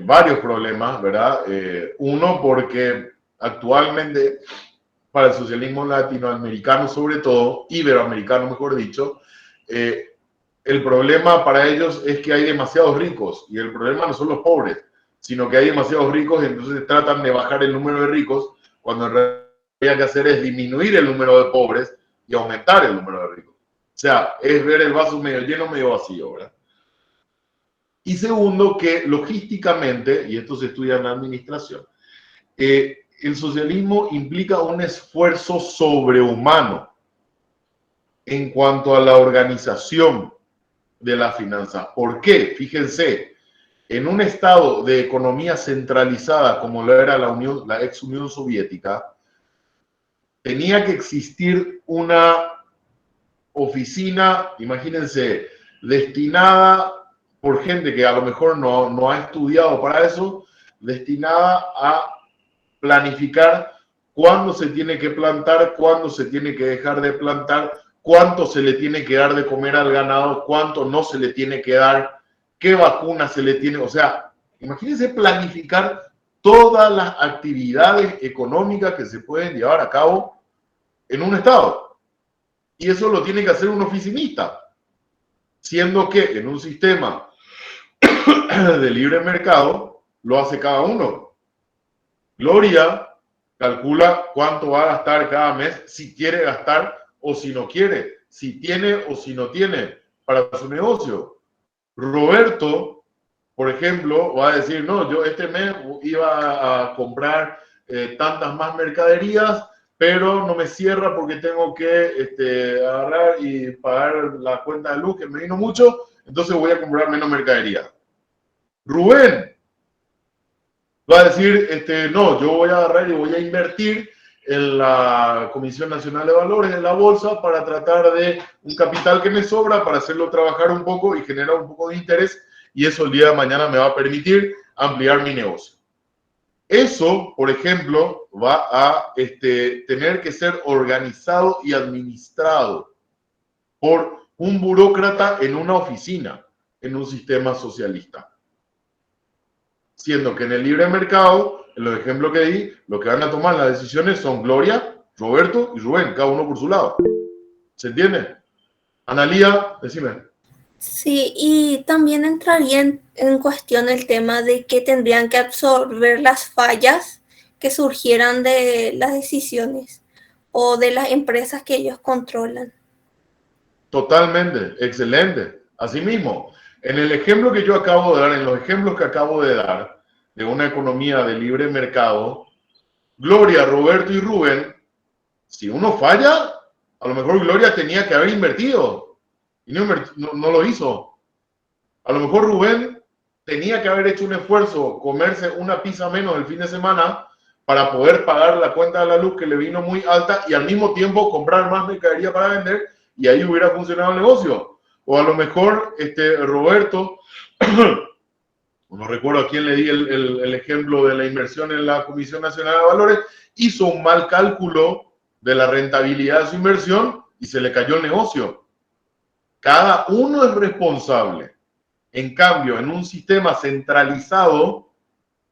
Varios problemas, ¿verdad? Uno, porque actualmente para el socialismo latinoamericano, sobre todo, iberoamericano, mejor dicho, el problema para ellos es que hay demasiados ricos, y el problema no son los pobres, sino que hay demasiados ricos, y entonces tratan de bajar el número de ricos, cuando en realidad lo que hay que hacer es disminuir el número de pobres y aumentar el número de ricos. O sea, es ver el vaso medio lleno, medio vacío, ¿verdad? Y segundo, que logísticamente, y esto se estudia en la administración, el socialismo implica un esfuerzo sobrehumano en cuanto a la organización de las finanzas. ¿Por qué? Fíjense, en un estado de economía centralizada como lo era la ex Unión Soviética, tenía que existir una oficina, imagínense, destinada por gente que a lo mejor no ha estudiado para eso, destinada a planificar cuándo se tiene que plantar, cuándo se tiene que dejar de plantar, cuánto se le tiene que dar de comer al ganado, cuánto no se le tiene que dar, qué vacuna se le tiene, o sea, imagínense planificar todas las actividades económicas que se pueden llevar a cabo en un estado. Y eso lo tiene que hacer un oficinista, siendo que en un sistema de libre mercado lo hace cada uno. Gloria calcula cuánto va a gastar cada mes, si quiere gastar o si no quiere, si tiene o si no tiene para su negocio. Roberto, por ejemplo, va a decir, no, yo este mes iba a comprar tantas más mercaderías, pero no me cierra porque tengo que agarrar y pagar la cuenta de luz que me vino mucho, entonces voy a comprar menos mercadería. Rubén va a decir, no, yo voy a agarrar y voy a invertir en la Comisión Nacional de Valores, en la bolsa, para tratar de un capital que me sobra, para hacerlo trabajar un poco y generar un poco de interés, y eso el día de mañana me va a permitir ampliar mi negocio. Eso, por ejemplo, va a tener que ser organizado y administrado por un burócrata en una oficina, en un sistema socialista. Siendo que en el libre mercado, en los ejemplos que di, lo que van a tomar las decisiones son Gloria, Roberto y Rubén, cada uno por su lado. ¿Se entiende? Analía, decime. Sí, y también entraría en cuestión el tema de que tendrían que absorber las fallas que surgieran de las decisiones o de las empresas que ellos controlan. Totalmente, excelente. Asimismo, en el ejemplo que yo acabo de dar, en los ejemplos que acabo de dar, de una economía de libre mercado, Gloria, Roberto y Rubén, si uno falla, a lo mejor Gloria tenía que haber invertido y no lo hizo. A lo mejor Rubén tenía que haber hecho un esfuerzo, comerse una pizza menos el fin de semana para poder pagar la cuenta de la luz que le vino muy alta y al mismo tiempo comprar más mercadería para vender, y ahí hubiera funcionado el negocio. O a lo mejor Roberto, no recuerdo a quién le di el ejemplo de la inversión en la Comisión Nacional de Valores, hizo un mal cálculo de la rentabilidad de su inversión y se le cayó el negocio. Cada uno es responsable. En cambio, en un sistema centralizado,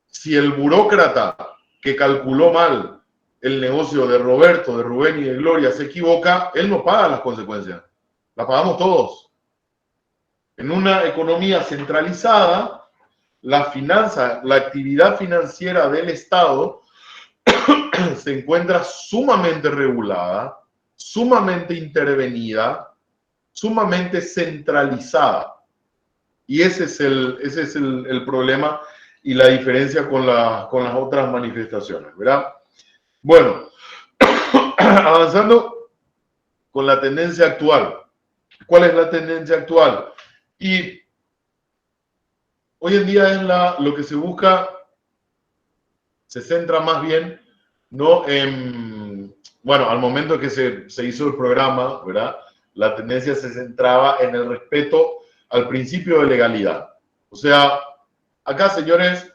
si el burócrata que calculó mal el negocio de Roberto, de Rubén y de Gloria se equivoca, él no paga las consecuencias. Las pagamos todos. En una economía centralizada, la finanza, la actividad financiera del Estado se encuentra sumamente regulada, sumamente intervenida, sumamente centralizada. Y ese es el problema y la diferencia con las otras manifestaciones, ¿verdad? Bueno, avanzando con la tendencia actual. ¿Cuál es la tendencia actual? Y hoy en día es lo que se busca, se centra más bien, ¿no? Bueno, al momento que se hizo el programa, ¿verdad? La tendencia se centraba en el respeto al principio de legalidad. O sea, acá, señores,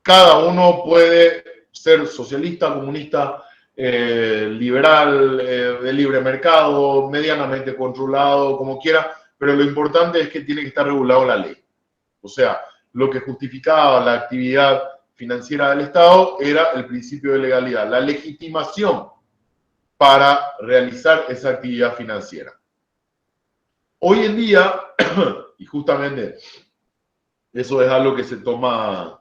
cada uno puede ser socialista, comunista, liberal, de libre mercado, medianamente controlado, como quiera, pero lo importante es que tiene que estar regulado la ley. O sea, lo que justificaba la actividad financiera del Estado era el principio de legalidad, la legitimación para realizar esa actividad financiera. Hoy en día, y justamente eso es algo que se toma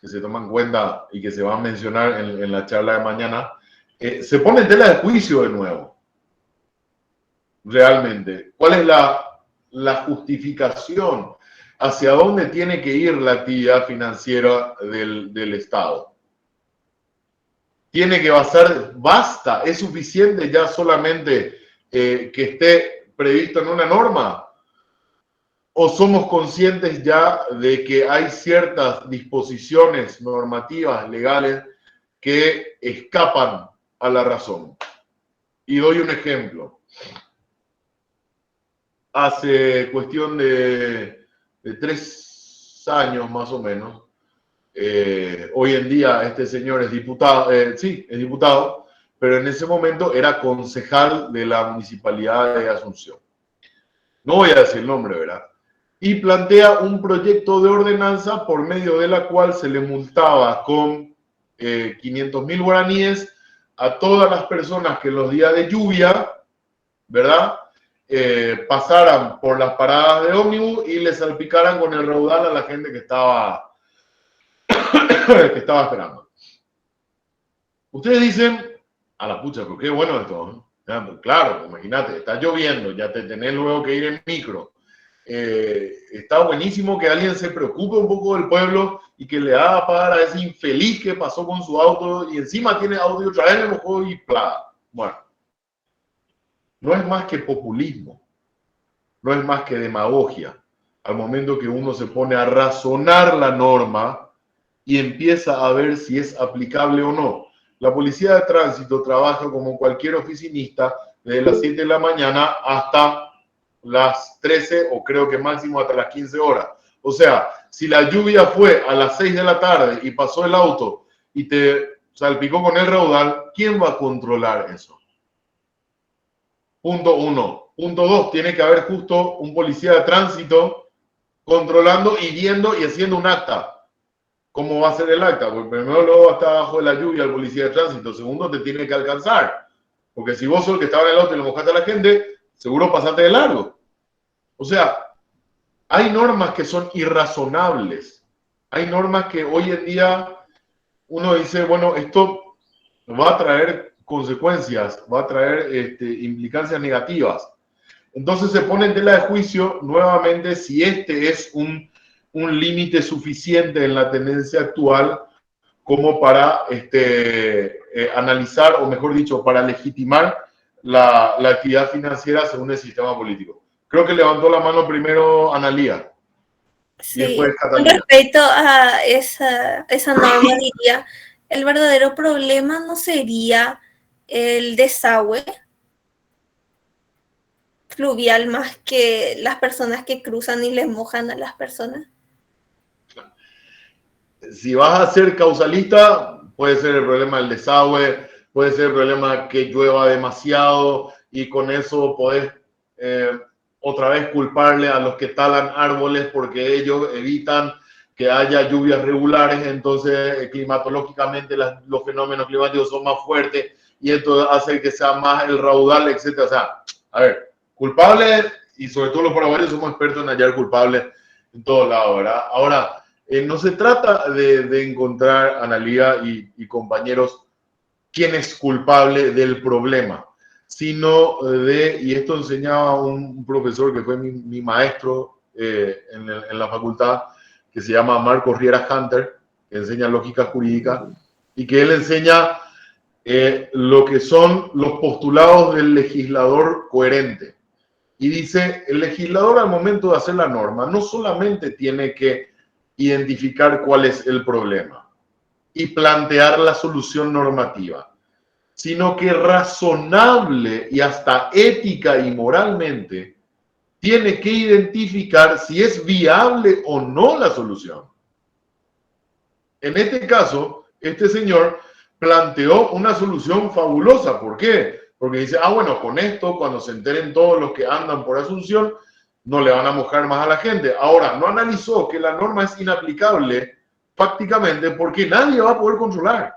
en cuenta y que se va a mencionar en la charla de mañana, se pone en tela de juicio de nuevo. Realmente, ¿cuál es la justificación hacia dónde tiene que ir la actividad financiera del Estado. Tiene que basta, es suficiente ya solamente que esté previsto en una norma, o somos conscientes ya de que hay ciertas disposiciones normativas, legales, que escapan a la razón. Y doy un ejemplo. Hace cuestión de 3 años más o menos, hoy en día este señor es diputado, sí, es diputado, pero en ese momento era concejal de la Municipalidad de Asunción. No voy a decir el nombre, ¿verdad? Y plantea un proyecto de ordenanza por medio de la cual se le multaba con 500.000 guaraníes a todas las personas que en los días de lluvia, ¿verdad?, pasaran por las paradas de ómnibus y le salpicaran con el raudal a la gente que estaba esperando. Ustedes dicen, a la pucha, pero qué bueno esto, ¿no? Claro, imagínate, está lloviendo, ya te tenés luego que ir en micro. Está buenísimo que alguien se preocupe un poco del pueblo y que le haga pagar a ese infeliz que pasó con su auto y encima tiene audio otra vez en el juego y plata. Bueno, no es más que populismo, no es más que demagogia. Al momento que uno se pone a razonar la norma y empieza a ver si es aplicable o no. La policía de tránsito trabaja como cualquier oficinista desde las 7 de la mañana hasta las 13 o creo que máximo hasta las 15 horas. O sea, si la lluvia fue a las 6 de la tarde y pasó el auto y te salpicó con el raudal, ¿quién va a controlar eso? Punto 1. Punto 2, tiene que haber justo un policía de tránsito controlando y viendo y haciendo un acta. ¿Cómo va a ser el acta? Porque primero luego está bajo la lluvia el policía de tránsito. Segundo, te tiene que alcanzar. Porque si vos sos el que estaba en el auto y le mojaste a la gente, seguro pasaste de largo. O sea, hay normas que son irrazonables. Hay normas que hoy en día uno dice, bueno, esto va a traer consecuencias, va a traer implicancias negativas. Entonces se pone en tela de juicio nuevamente si este es un límite suficiente en la tendencia actual como para analizar, o mejor dicho, para legitimar la actividad financiera según el sistema político. Creo que levantó la mano primero Analía. Sí, con respecto a esa norma, diría, el verdadero problema no sería el desagüe fluvial más que las personas que cruzan y les mojan a las personas. Si vas a ser causalista, puede ser el problema del desagüe, puede ser el problema que llueva demasiado y con eso podés otra vez culparle a los que talan árboles porque ellos evitan que haya lluvias regulares, entonces climatológicamente los fenómenos climáticos son más fuertes y esto hace que sea más el raudal, etc. O sea, a ver, culpables, y sobre todo los paraguayos somos expertos en hallar culpables en todos lados, ¿verdad? Ahora, no se trata de encontrar, Analía y compañeros, quién es culpable del problema, sino y esto enseñaba un profesor que fue mi maestro en la facultad, que se llama Marcos Riera Hunter, que enseña lógica jurídica, y que él enseña lo que son los postulados del legislador coherente. Y dice, el legislador al momento de hacer la norma no solamente tiene que identificar cuál es el problema y plantear la solución normativa, sino que razonable y hasta ética y moralmente tiene que identificar si es viable o no la solución. En este caso, este señor planteó una solución fabulosa. ¿Por qué? Porque dice, bueno, con esto, cuando se enteren todos los que andan por Asunción, no le van a mojar más a la gente. Ahora, no analizó que la norma es inaplicable prácticamente porque nadie va a poder controlar.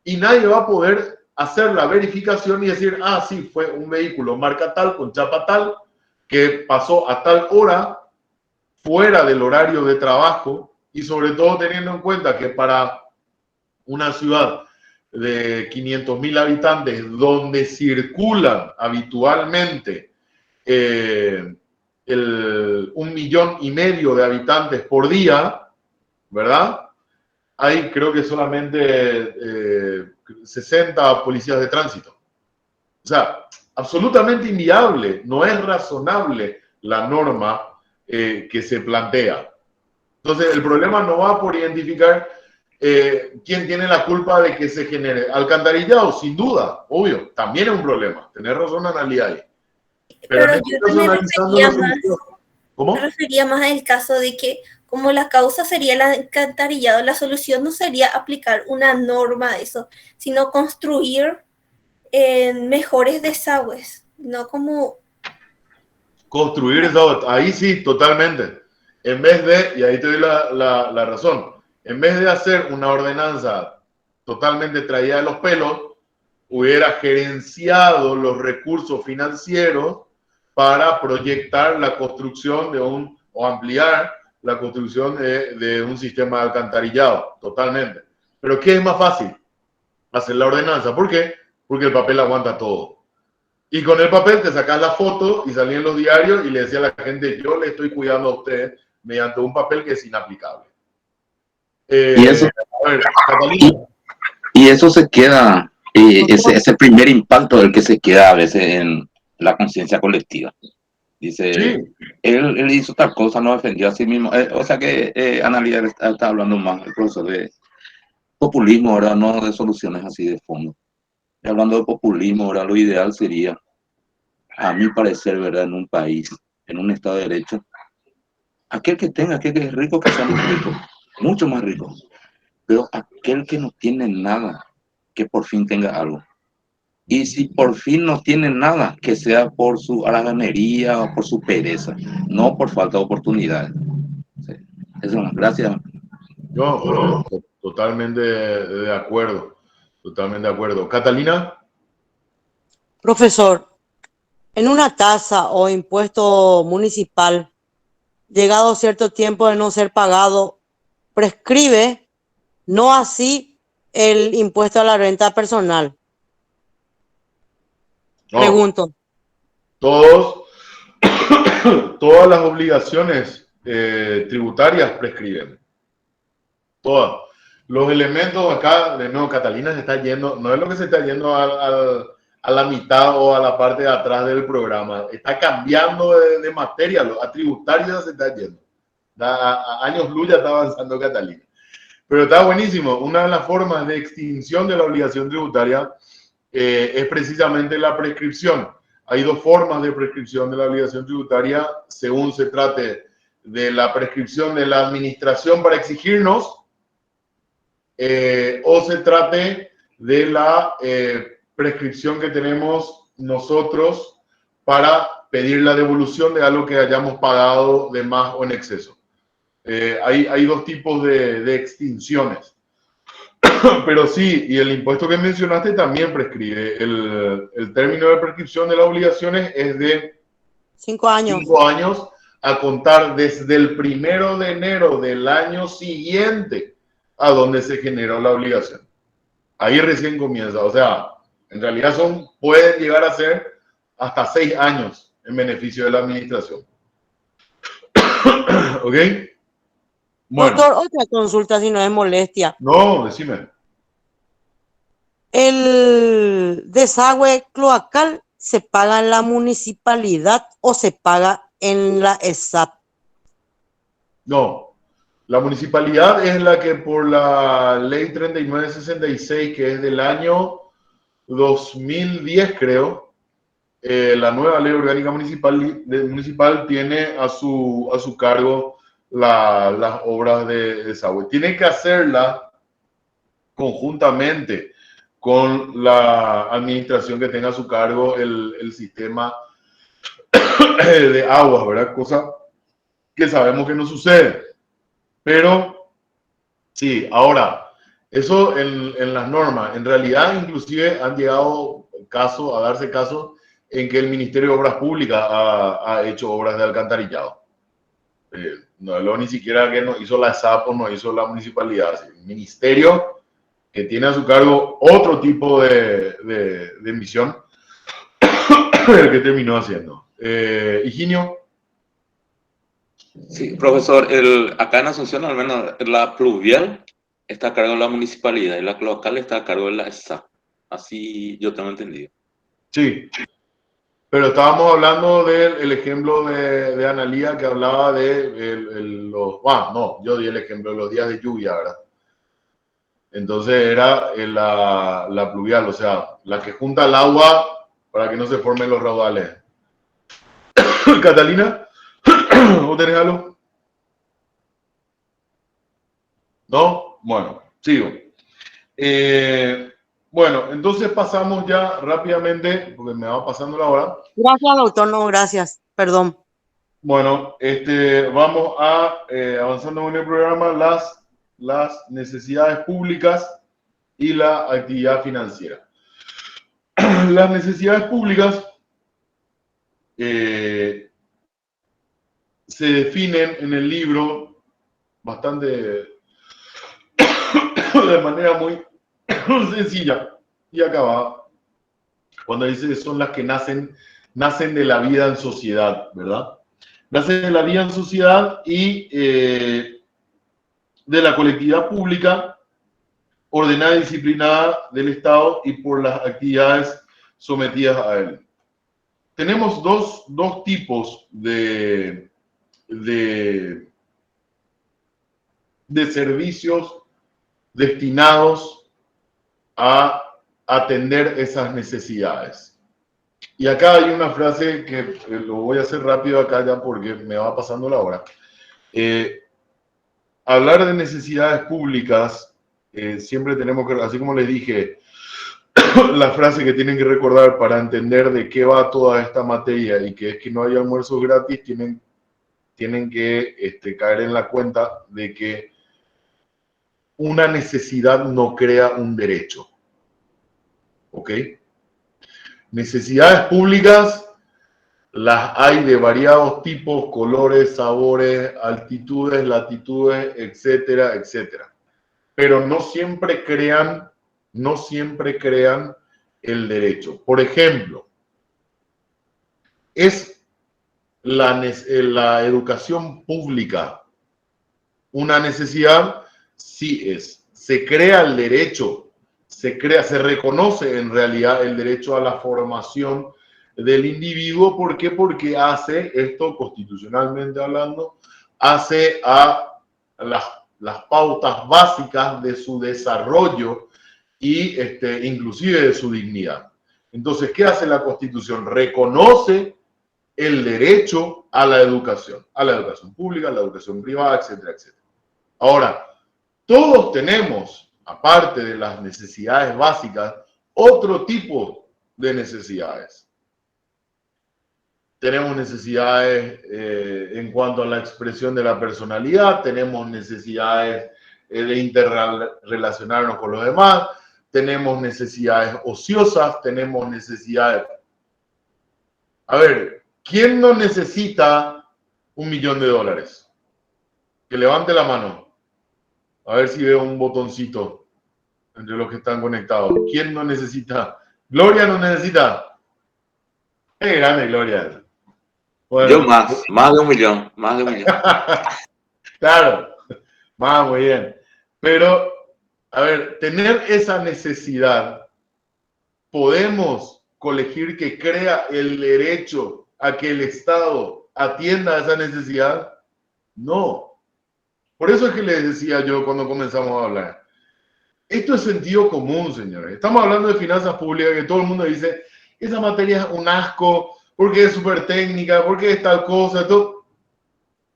Y nadie va a poder hacer la verificación y decir, sí, fue un vehículo marca tal, con chapa tal, que pasó a tal hora, fuera del horario de trabajo, y sobre todo teniendo en cuenta que para una ciudad de 500.000 habitantes, donde circulan habitualmente el 1,5 millones de habitantes por día, ¿verdad? Hay creo que solamente 60 policías de tránsito. O sea, absolutamente inviable, no es razonable la norma que se plantea. Entonces, el problema no va por identificar quién tiene la culpa de que se genere alcantarillado, sin duda, obvio, también es un problema. Tenés razón, Analia, ahí. Pero yo me refería más al caso de que como la causa sería el alcantarillado, la solución no sería aplicar una norma a eso, sino construir mejores desagües, no como... Construir desagües, ahí sí, totalmente. En vez de, y ahí te doy la razón, en vez de hacer una ordenanza totalmente traída de los pelos, hubiera gerenciado los recursos financieros para proyectar la construcción de o ampliar la construcción de un sistema de alcantarillado, totalmente. Pero ¿qué es más fácil? Hacer la ordenanza. ¿Por qué? Porque el papel aguanta todo. Y con el papel te sacas la foto y salí en los diarios y le decía a la gente, yo le estoy cuidando a usted mediante un papel que es inaplicable. Y eso, a ver, Catalina. Y eso se queda, ese primer impacto del que se queda a veces en la conciencia colectiva. Dice, sí. él hizo tal cosa, no defendió a sí mismo. O sea que Analia está hablando más, el profesor, de populismo, ¿verdad? No de soluciones así de fondo. Y hablando de populismo, ¿verdad? Lo ideal sería, a mi parecer, ¿verdad? En un país, en un Estado de Derecho, aquel que es rico, que sea más rico, mucho más rico. Pero aquel que no tiene nada, que por fin tenga algo. Y si por fin no tiene nada, que sea por su haraganería o por su pereza, no por falta de oportunidades. Sí. Eso, gracias. Yo totalmente de acuerdo, totalmente de acuerdo. Catalina. Profesor, en una tasa o impuesto municipal, llegado cierto tiempo de no ser pagado, prescribe, no así el impuesto a la renta personal. No. Pregunto. Todas las obligaciones tributarias prescriben. Todas. Los elementos acá, de nuevo, Catalina se está yendo, no es lo que se está yendo a la mitad o a la parte de atrás del programa, está cambiando de materia, a tributaria se está yendo. A años luz ya está avanzando Catalina. Pero está buenísimo. Una de las formas de extinción de la obligación tributaria es precisamente la prescripción. Hay dos formas de prescripción de la obligación tributaria, según se trate de la prescripción de la administración para exigirnos o se trate de la prescripción que tenemos nosotros para pedir la devolución de algo que hayamos pagado de más o en exceso. Hay dos tipos de extinciones. Pero sí, y el impuesto que mencionaste también prescribe. El término de prescripción de las obligaciones es de 5 años. 5 años a contar desde el 1 de enero del año siguiente a donde se generó la obligación. Ahí recién comienza. O sea, en realidad pueden llegar a ser hasta 6 años en beneficio de la administración. ¿Ok? Bueno. Doctor, otra consulta si no es molestia. No, decime. ¿El desagüe cloacal se paga en la municipalidad o se paga en la ESAP? No, la municipalidad es la que por la ley 3966, que es del año 2010, creo, la nueva ley orgánica municipal tiene a su cargo las obras de desagüe. Tiene que hacerla conjuntamente con la administración que tenga a su cargo el sistema de aguas, ¿verdad? Cosa que sabemos que no sucede. Pero, sí, ahora, eso en las normas, en realidad inclusive han llegado a darse casos en que el Ministerio de Obras Públicas ha hecho obras de alcantarillado. No ni siquiera que nos hizo la SAP o nos hizo la municipalidad. El ministerio que tiene a su cargo otro tipo de misión, el que terminó haciendo. Higinio. Sí, profesor, acá en Asunción, al menos la pluvial está a cargo de la municipalidad y la cloacal está a cargo de la ESA. Así yo tengo entendido. Sí, pero estábamos hablando del ejemplo de Analía, que hablaba de yo di el ejemplo de los días de lluvia, ¿verdad? Entonces era la pluvial, o sea, la que junta el agua para que no se formen los raudales. Catalina, ¿vos tenés algo? ¿No? Bueno, sigo. Bueno, entonces pasamos ya rápidamente, porque me va pasando la hora. Gracias, doctor. No, gracias. Perdón. Bueno, vamos a avanzando en el programa las necesidades públicas y la actividad financiera. Las necesidades públicas se definen en el libro bastante de manera muy sencilla y acabada, cuando dice que son las que nacen de la vida en sociedad, ¿verdad? Nacen de la vida en sociedad y de la colectividad pública ordenada y disciplinada del Estado y por las actividades sometidas a él. Tenemos dos tipos de servicios destinados a atender esas necesidades. Y acá hay una frase que lo voy a hacer rápido acá ya porque me va pasando la hora. Hablar de necesidades públicas, siempre tenemos que, así como les dije, la frase que tienen que recordar para entender de qué va toda esta materia y que es que no hay almuerzos gratis, tienen que caer en la cuenta de que una necesidad no crea un derecho. ¿Ok? Necesidades públicas las hay de variados tipos, colores, sabores, altitudes, latitudes, etcétera, etcétera. Pero no siempre crean el derecho. Por ejemplo, ¿es la educación pública una necesidad? Sí es. Se crea el derecho, se reconoce en realidad el derecho a la formación del individuo. ¿Por qué? Porque hace esto, constitucionalmente hablando, hace a las pautas básicas de su desarrollo y inclusive de su dignidad. Entonces, ¿qué hace la Constitución? Reconoce el derecho a la educación pública, a la educación privada, etcétera, etcétera. Ahora, todos tenemos, aparte de las necesidades básicas, otro tipo de necesidades. Tenemos necesidades en cuanto a la expresión de la personalidad, tenemos necesidades de interrelacionarnos con los demás, tenemos necesidades ociosas, tenemos necesidades... A ver, ¿quién no necesita $1.000.000? Que levante la mano. A ver si veo un botoncito entre los que están conectados. ¿Quién no necesita? Gloria no necesita. ¡Qué grande, Gloria! Bueno, yo más de $1 millón, más de $1 millón. Claro, muy bien. Pero, a ver, tener esa necesidad, ¿podemos colegir que crea el derecho a que el Estado atienda a esa necesidad? No. Por eso es que les decía yo cuando comenzamos a hablar. Esto es sentido común, señores. Estamos hablando de finanzas públicas, que todo el mundo dice, esa materia es un asco, porque es súper técnica, porque es tal cosa, todo.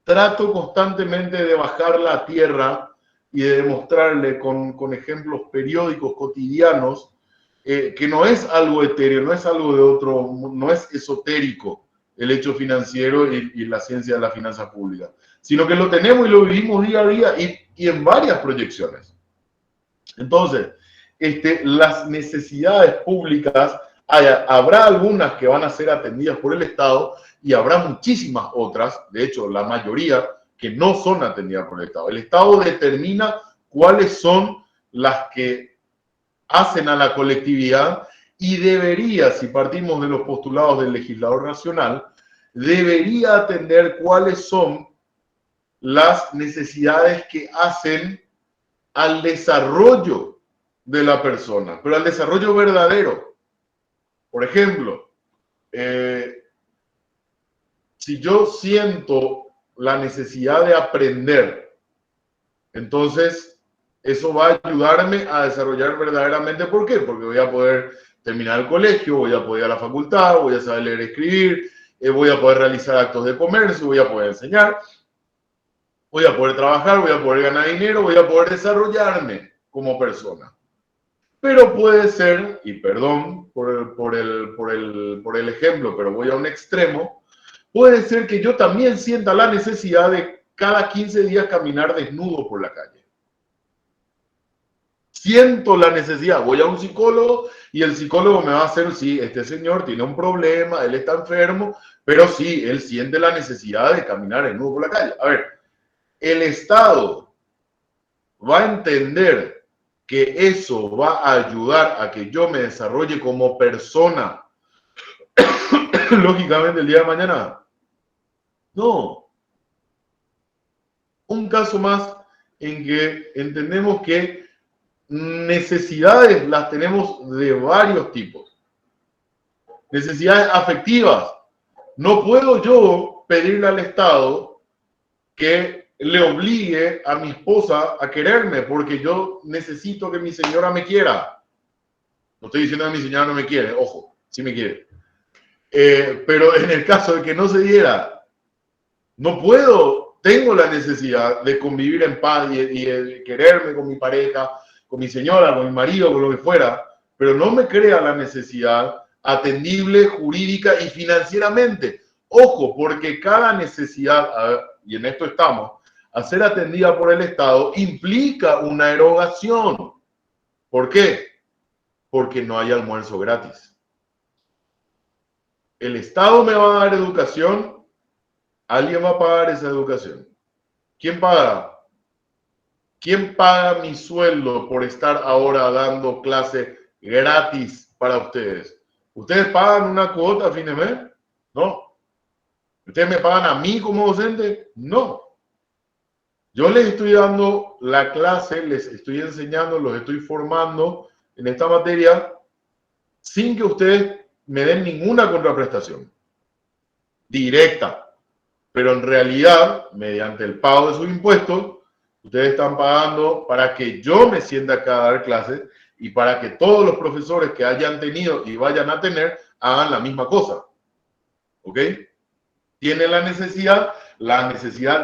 Trato constantemente de bajarla a tierra y de demostrarle con ejemplos periódicos, cotidianos, que no es algo etéreo, no es algo de otro, no es esotérico el hecho financiero y la ciencia de la finanza pública, sino que lo tenemos y lo vivimos día a día y en varias proyecciones. Entonces, las necesidades públicas, habrá algunas que van a ser atendidas por el Estado y habrá muchísimas otras, de hecho la mayoría, que no son atendidas por el Estado. El Estado determina cuáles son las que hacen a la colectividad y debería, si partimos de los postulados del legislador nacional, debería atender cuáles son las necesidades que hacen al desarrollo de la persona, pero al desarrollo verdadero. Por ejemplo, si yo siento la necesidad de aprender, entonces eso va a ayudarme a desarrollar verdaderamente. ¿Por qué? Porque voy a poder terminar el colegio, voy a poder ir a la facultad, voy a saber leer y escribir, voy a poder realizar actos de comercio, voy a poder enseñar, voy a poder trabajar, voy a poder ganar dinero, voy a poder desarrollarme como persona. Pero puede ser, y perdón por el ejemplo, pero voy a un extremo, puede ser que yo también sienta la necesidad de cada 15 días caminar desnudo por la calle. Siento la necesidad, voy a un psicólogo y el psicólogo me va a hacer, sí, este señor tiene un problema, él está enfermo, pero sí, él siente la necesidad de caminar desnudo por la calle. A ver, el Estado va a entender que eso va a ayudar a que yo me desarrolle como persona, lógicamente, el día de mañana. No. Un caso más en que entendemos que necesidades las tenemos de varios tipos. Necesidades afectivas. No puedo yo pedirle al Estado que le obligue a mi esposa a quererme porque yo necesito que mi señora me quiera. No estoy diciendo que mi señora no me quiere, ojo, sí me quiere. Pero en el caso de que no se diera, no puedo, tengo la necesidad de convivir en paz y de quererme con mi pareja, con mi señora, con mi marido, con lo que fuera, pero no me crea la necesidad atendible jurídica y financieramente. Ojo, porque cada necesidad, y en esto estamos, a ser atendida por el Estado implica una erogación. ¿Por qué? Porque no hay almuerzo gratis. El Estado me va a dar educación, alguien va a pagar esa educación. ¿Quién paga? ¿Quién paga mi sueldo por estar ahora dando clase gratis para ustedes? ¿Ustedes pagan una cuota a fin de mes? No. ¿Ustedes me pagan a mí como docente? No. Yo les estoy dando la clase, les estoy enseñando, los estoy formando en esta materia sin que ustedes me den ninguna contraprestación directa. Pero en realidad, mediante el pago de sus impuestos, ustedes están pagando para que yo me sienta acá a dar clases y para que todos los profesores que hayan tenido y vayan a tener hagan la misma cosa. ¿Ok? Tienen la necesidad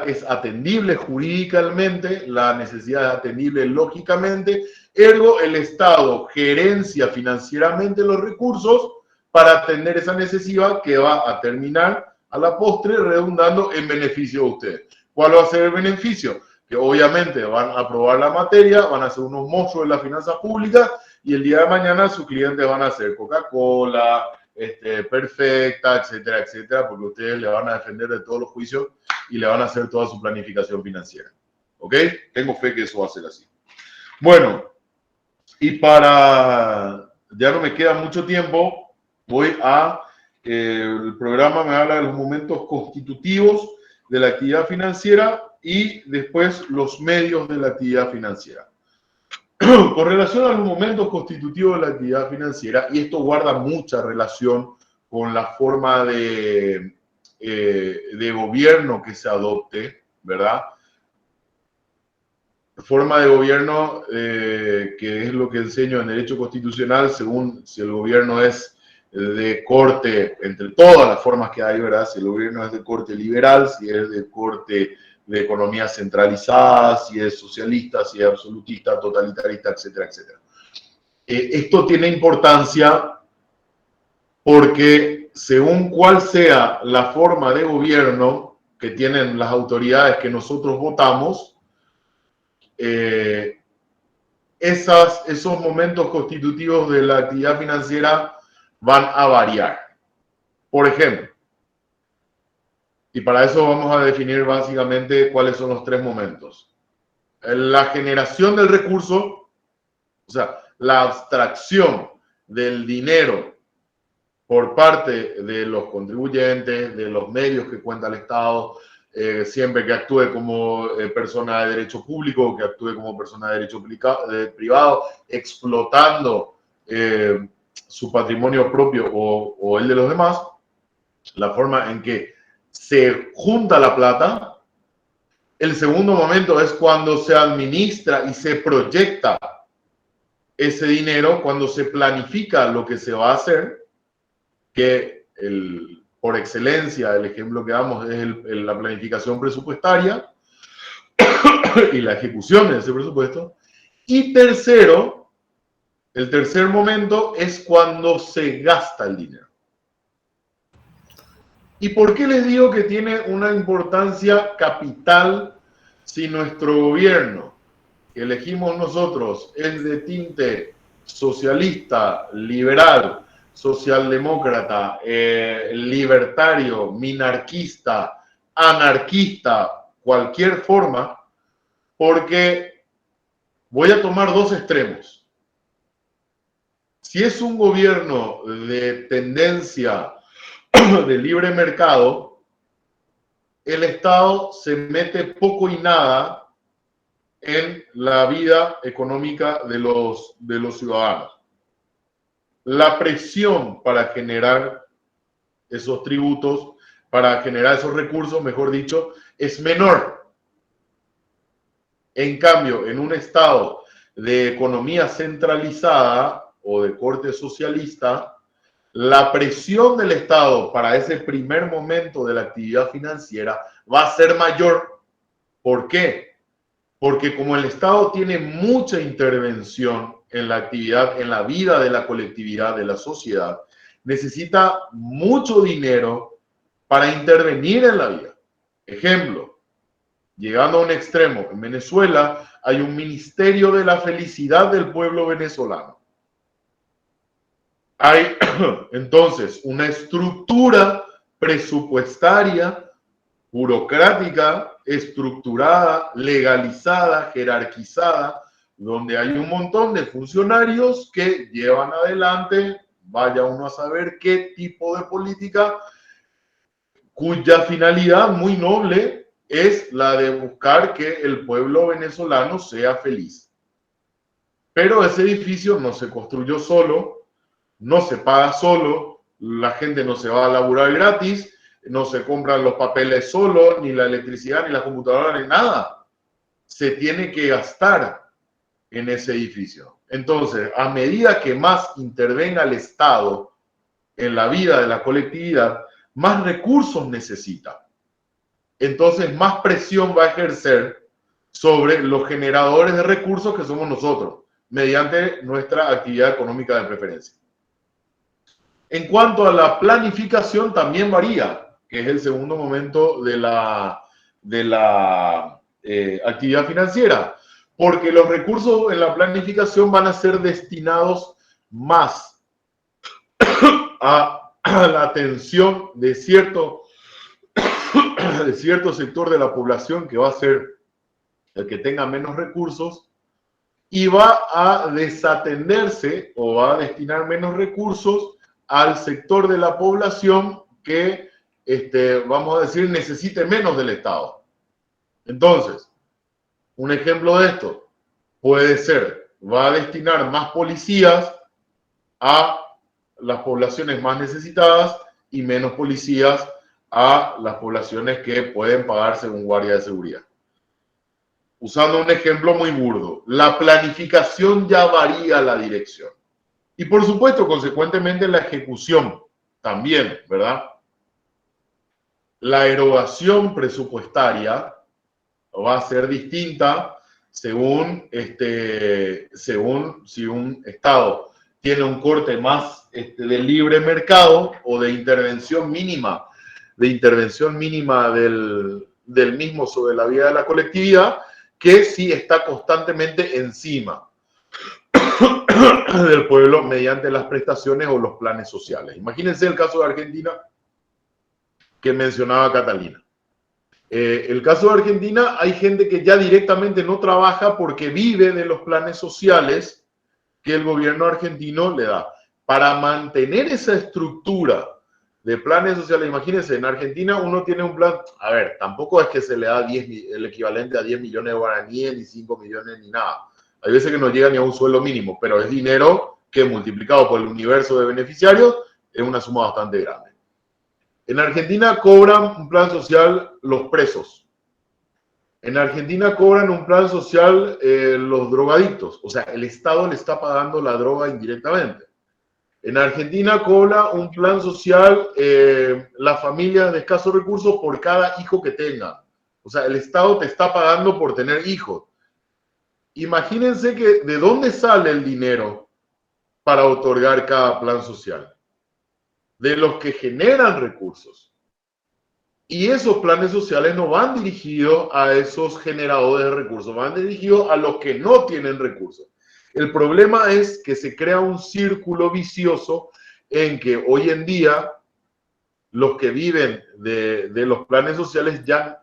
es atendible jurídicamente, la necesidad es atendible lógicamente, ergo el Estado gerencia financieramente los recursos para atender esa necesidad que va a terminar a la postre redundando en beneficio de ustedes. ¿Cuál va a ser el beneficio? Que obviamente van a aprobar la materia, van a ser unos monstruos de las finanzas públicas y el día de mañana sus clientes van a ser Coca-Cola, Perfecta, etcétera, etcétera, porque ustedes le van a defender de todos los juicios y le van a hacer toda su planificación financiera. ¿Ok? Tengo fe que eso va a ser así. Bueno, y para... ya no me queda mucho tiempo, voy a... el programa me habla de los momentos constitutivos de la actividad financiera y después los medios de la actividad financiera. Con relación a los momentos constitutivos de la actividad financiera, y esto guarda mucha relación con la forma de gobierno que se adopte, ¿verdad? Forma de gobierno que es lo que enseño en Derecho Constitucional, según si el gobierno es de corte, entre todas las formas que hay, ¿verdad? Si el gobierno es de corte liberal, si es de corte de economía centralizada, si es socialista, si es absolutista, totalitarista, etcétera, etcétera. Esto tiene importancia porque según cuál sea la forma de gobierno que tienen las autoridades que nosotros votamos, esos momentos constitutivos de la actividad financiera van a variar. Por ejemplo, y para eso vamos a definir básicamente cuáles son los tres momentos. La generación del recurso, o sea, la abstracción del dinero por parte de los contribuyentes, de los medios que cuenta el Estado, siempre que actúe como persona de derecho público, que actúe como persona de derecho privado, explotando su patrimonio propio o el de los demás, la forma en que se junta la plata. El segundo momento es cuando se administra y se proyecta ese dinero, cuando se planifica lo que se va a hacer, que por excelencia el ejemplo que damos es la planificación presupuestaria y la ejecución de ese presupuesto. Y tercero, el tercer momento es cuando se gasta el dinero. ¿Y por qué les digo que tiene una importancia capital si nuestro gobierno que elegimos nosotros es de tinte socialista, liberal, socialdemócrata, libertario, minarquista, anarquista, cualquier forma? Porque voy a tomar dos extremos. Si es un gobierno de tendencia de libre mercado, el Estado se mete poco y nada en la vida económica de los ciudadanos. La presión para generar esos tributos, para generar esos recursos, mejor dicho, es menor. En cambio, en un Estado de economía centralizada o de corte socialista, la presión del Estado para ese primer momento de la actividad financiera va a ser mayor. ¿Por qué? Porque como el Estado tiene mucha intervención en la actividad, en la vida de la colectividad, de la sociedad, necesita mucho dinero para intervenir en la vida. Ejemplo, llegando a un extremo, en Venezuela hay un Ministerio de la Felicidad del pueblo venezolano. Hay entonces una estructura presupuestaria, burocrática, estructurada, legalizada, jerarquizada, donde hay un montón de funcionarios que llevan adelante, vaya uno a saber qué tipo de política, cuya finalidad muy noble es la de buscar que el pueblo venezolano sea feliz. Pero ese edificio no se construyó solo, no se paga solo, la gente no se va a laburar gratis, no se compran los papeles solo, ni la electricidad, ni la computadora, ni nada. Se tiene que gastar en ese edificio. Entonces, a medida que más intervenga el Estado en la vida de la colectividad, más recursos necesita. Entonces, más presión va a ejercer sobre los generadores de recursos que somos nosotros, mediante nuestra actividad económica de preferencia. En cuanto a la planificación, también varía, que es el segundo momento de la actividad financiera, porque los recursos en la planificación van a ser destinados más a la atención de cierto sector de la población, que va a ser el que tenga menos recursos, y va a desatenderse o va a destinar menos recursos al sector de la población que, vamos a decir, necesite menos del Estado. Entonces, un ejemplo de esto puede ser, va a destinar más policías a las poblaciones más necesitadas y menos policías a las poblaciones que pueden pagarse un guardia de seguridad. Usando un ejemplo muy burdo, la planificación ya varía la dirección. Y por supuesto, consecuentemente, la ejecución también, ¿verdad? La erogación presupuestaria va a ser distinta según si un Estado tiene un corte más de libre mercado o de intervención mínima del mismo sobre la vida de la colectividad, que si está constantemente encima del pueblo mediante las prestaciones o los planes sociales. Imagínense el caso de Argentina que mencionaba Catalina. El caso de Argentina, hay gente que ya directamente no trabaja porque vive de los planes sociales que el gobierno argentino le da. Para mantener esa estructura de planes sociales. Imagínense, en Argentina uno tiene un plan, a ver, tampoco es que se le da el equivalente a 10 millones de guaraníes, ni 5 millones, ni nada. Hay veces que no llega ni a un sueldo mínimo, pero es dinero que multiplicado por el universo de beneficiarios es una suma bastante grande. En Argentina cobran un plan social los presos. En Argentina cobran un plan social los drogadictos. O sea, el Estado le está pagando la droga indirectamente. En Argentina cobra un plan social la familia de escasos recursos por cada hijo que tenga. O sea, el Estado te está pagando por tener hijos. Imagínense que de dónde sale el dinero para otorgar cada plan social. De los que generan recursos. Y esos planes sociales no van dirigidos a esos generadores de recursos, van dirigidos a los que no tienen recursos. El problema es que se crea un círculo vicioso en que hoy en día los que viven de los planes sociales ya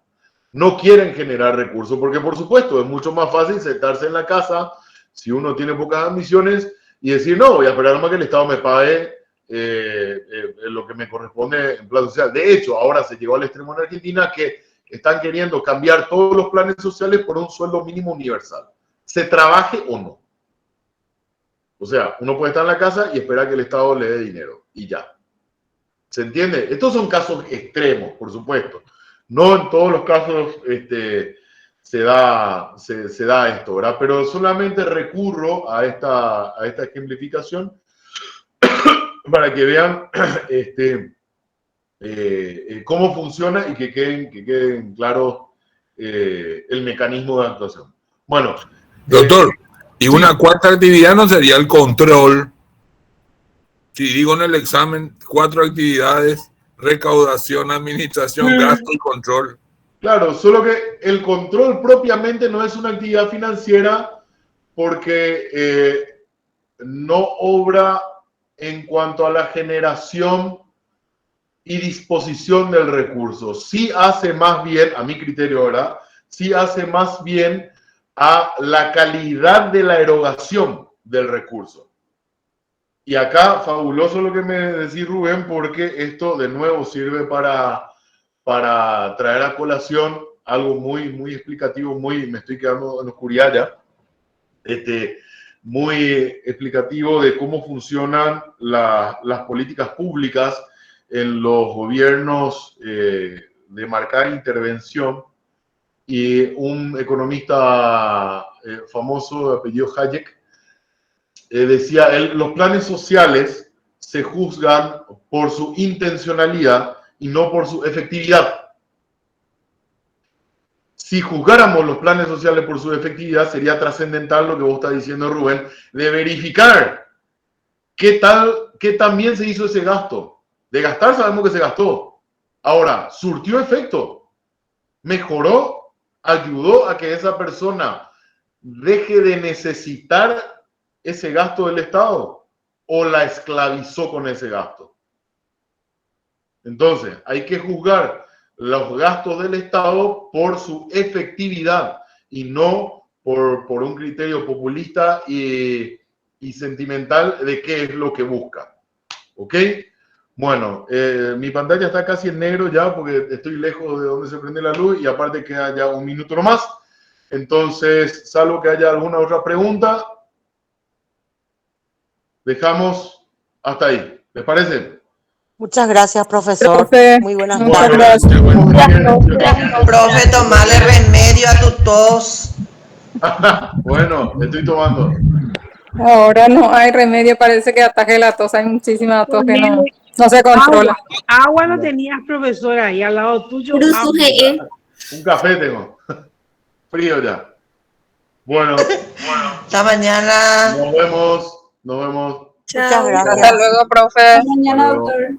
no quieren generar recursos, porque por supuesto es mucho más fácil sentarse en la casa si uno tiene pocas ambiciones y decir, no, voy a esperar más que el Estado me pague lo que me corresponde en plan social. De hecho, ahora se llegó al extremo en Argentina que están queriendo cambiar todos los planes sociales por un sueldo mínimo universal, se trabaje o no. O sea, uno puede estar en la casa y esperar que el Estado le dé dinero y ya. ¿Se entiende? Estos son casos extremos, por supuesto. No en todos los casos se da esto, ¿verdad? Pero solamente recurro a esta ejemplificación para que vean cómo funciona y que queden claros el mecanismo de actuación. Bueno. Doctor, y sí. Una cuarta actividad no sería el control. Si digo en el examen, 4 actividades: recaudación, administración, gasto y control. Claro, solo que el control propiamente no es una actividad financiera porque no obra en cuanto a la generación y disposición del recurso. Sí hace más bien, a mi criterio, ¿verdad? Sí hace más bien a la calidad de la erogación del recurso. Y acá, fabuloso lo que me decís, Rubén, porque esto de nuevo sirve para traer a colación algo muy, muy explicativo, me estoy quedando en oscuridad ya, muy explicativo de cómo funcionan las políticas públicas en los gobiernos de marcada intervención. Y un economista famoso de apellido Hayek decía, los planes sociales se juzgan por su intencionalidad y no por su efectividad. Si juzgáramos los planes sociales por su efectividad, sería trascendental lo que vos estás diciendo, Rubén, de verificar qué tan bien se hizo ese gasto. De gastar sabemos que se gastó. Ahora, ¿surtió efecto? ¿Mejoró? ¿Ayudó a que esa persona deje de necesitar ese gasto del Estado? ¿O la esclavizó con ese gasto? Entonces, hay que juzgar los gastos del Estado por su efectividad y no por un criterio populista y sentimental de qué es lo que busca. ¿Ok? Bueno, mi pantalla está casi en negro ya porque estoy lejos de donde se prende la luz y aparte queda ya un minuto nomás. Entonces, salvo que haya alguna otra pregunta, dejamos hasta ahí. ¿Les parece? Muchas gracias, profesor. Profe, muy buenas tardes. Profe, tomale remedio a tu tos. Bueno, estoy tomando. Ahora no hay remedio, parece que ataque la tos. Hay muchísima tos que no se controla. Agua no tenías, profesora, ahí al lado tuyo. Un café tengo. Frío ya. Bueno. Hasta mañana. Nos vemos. Muchas gracias. Hasta luego, profe. Hasta mañana, doctor.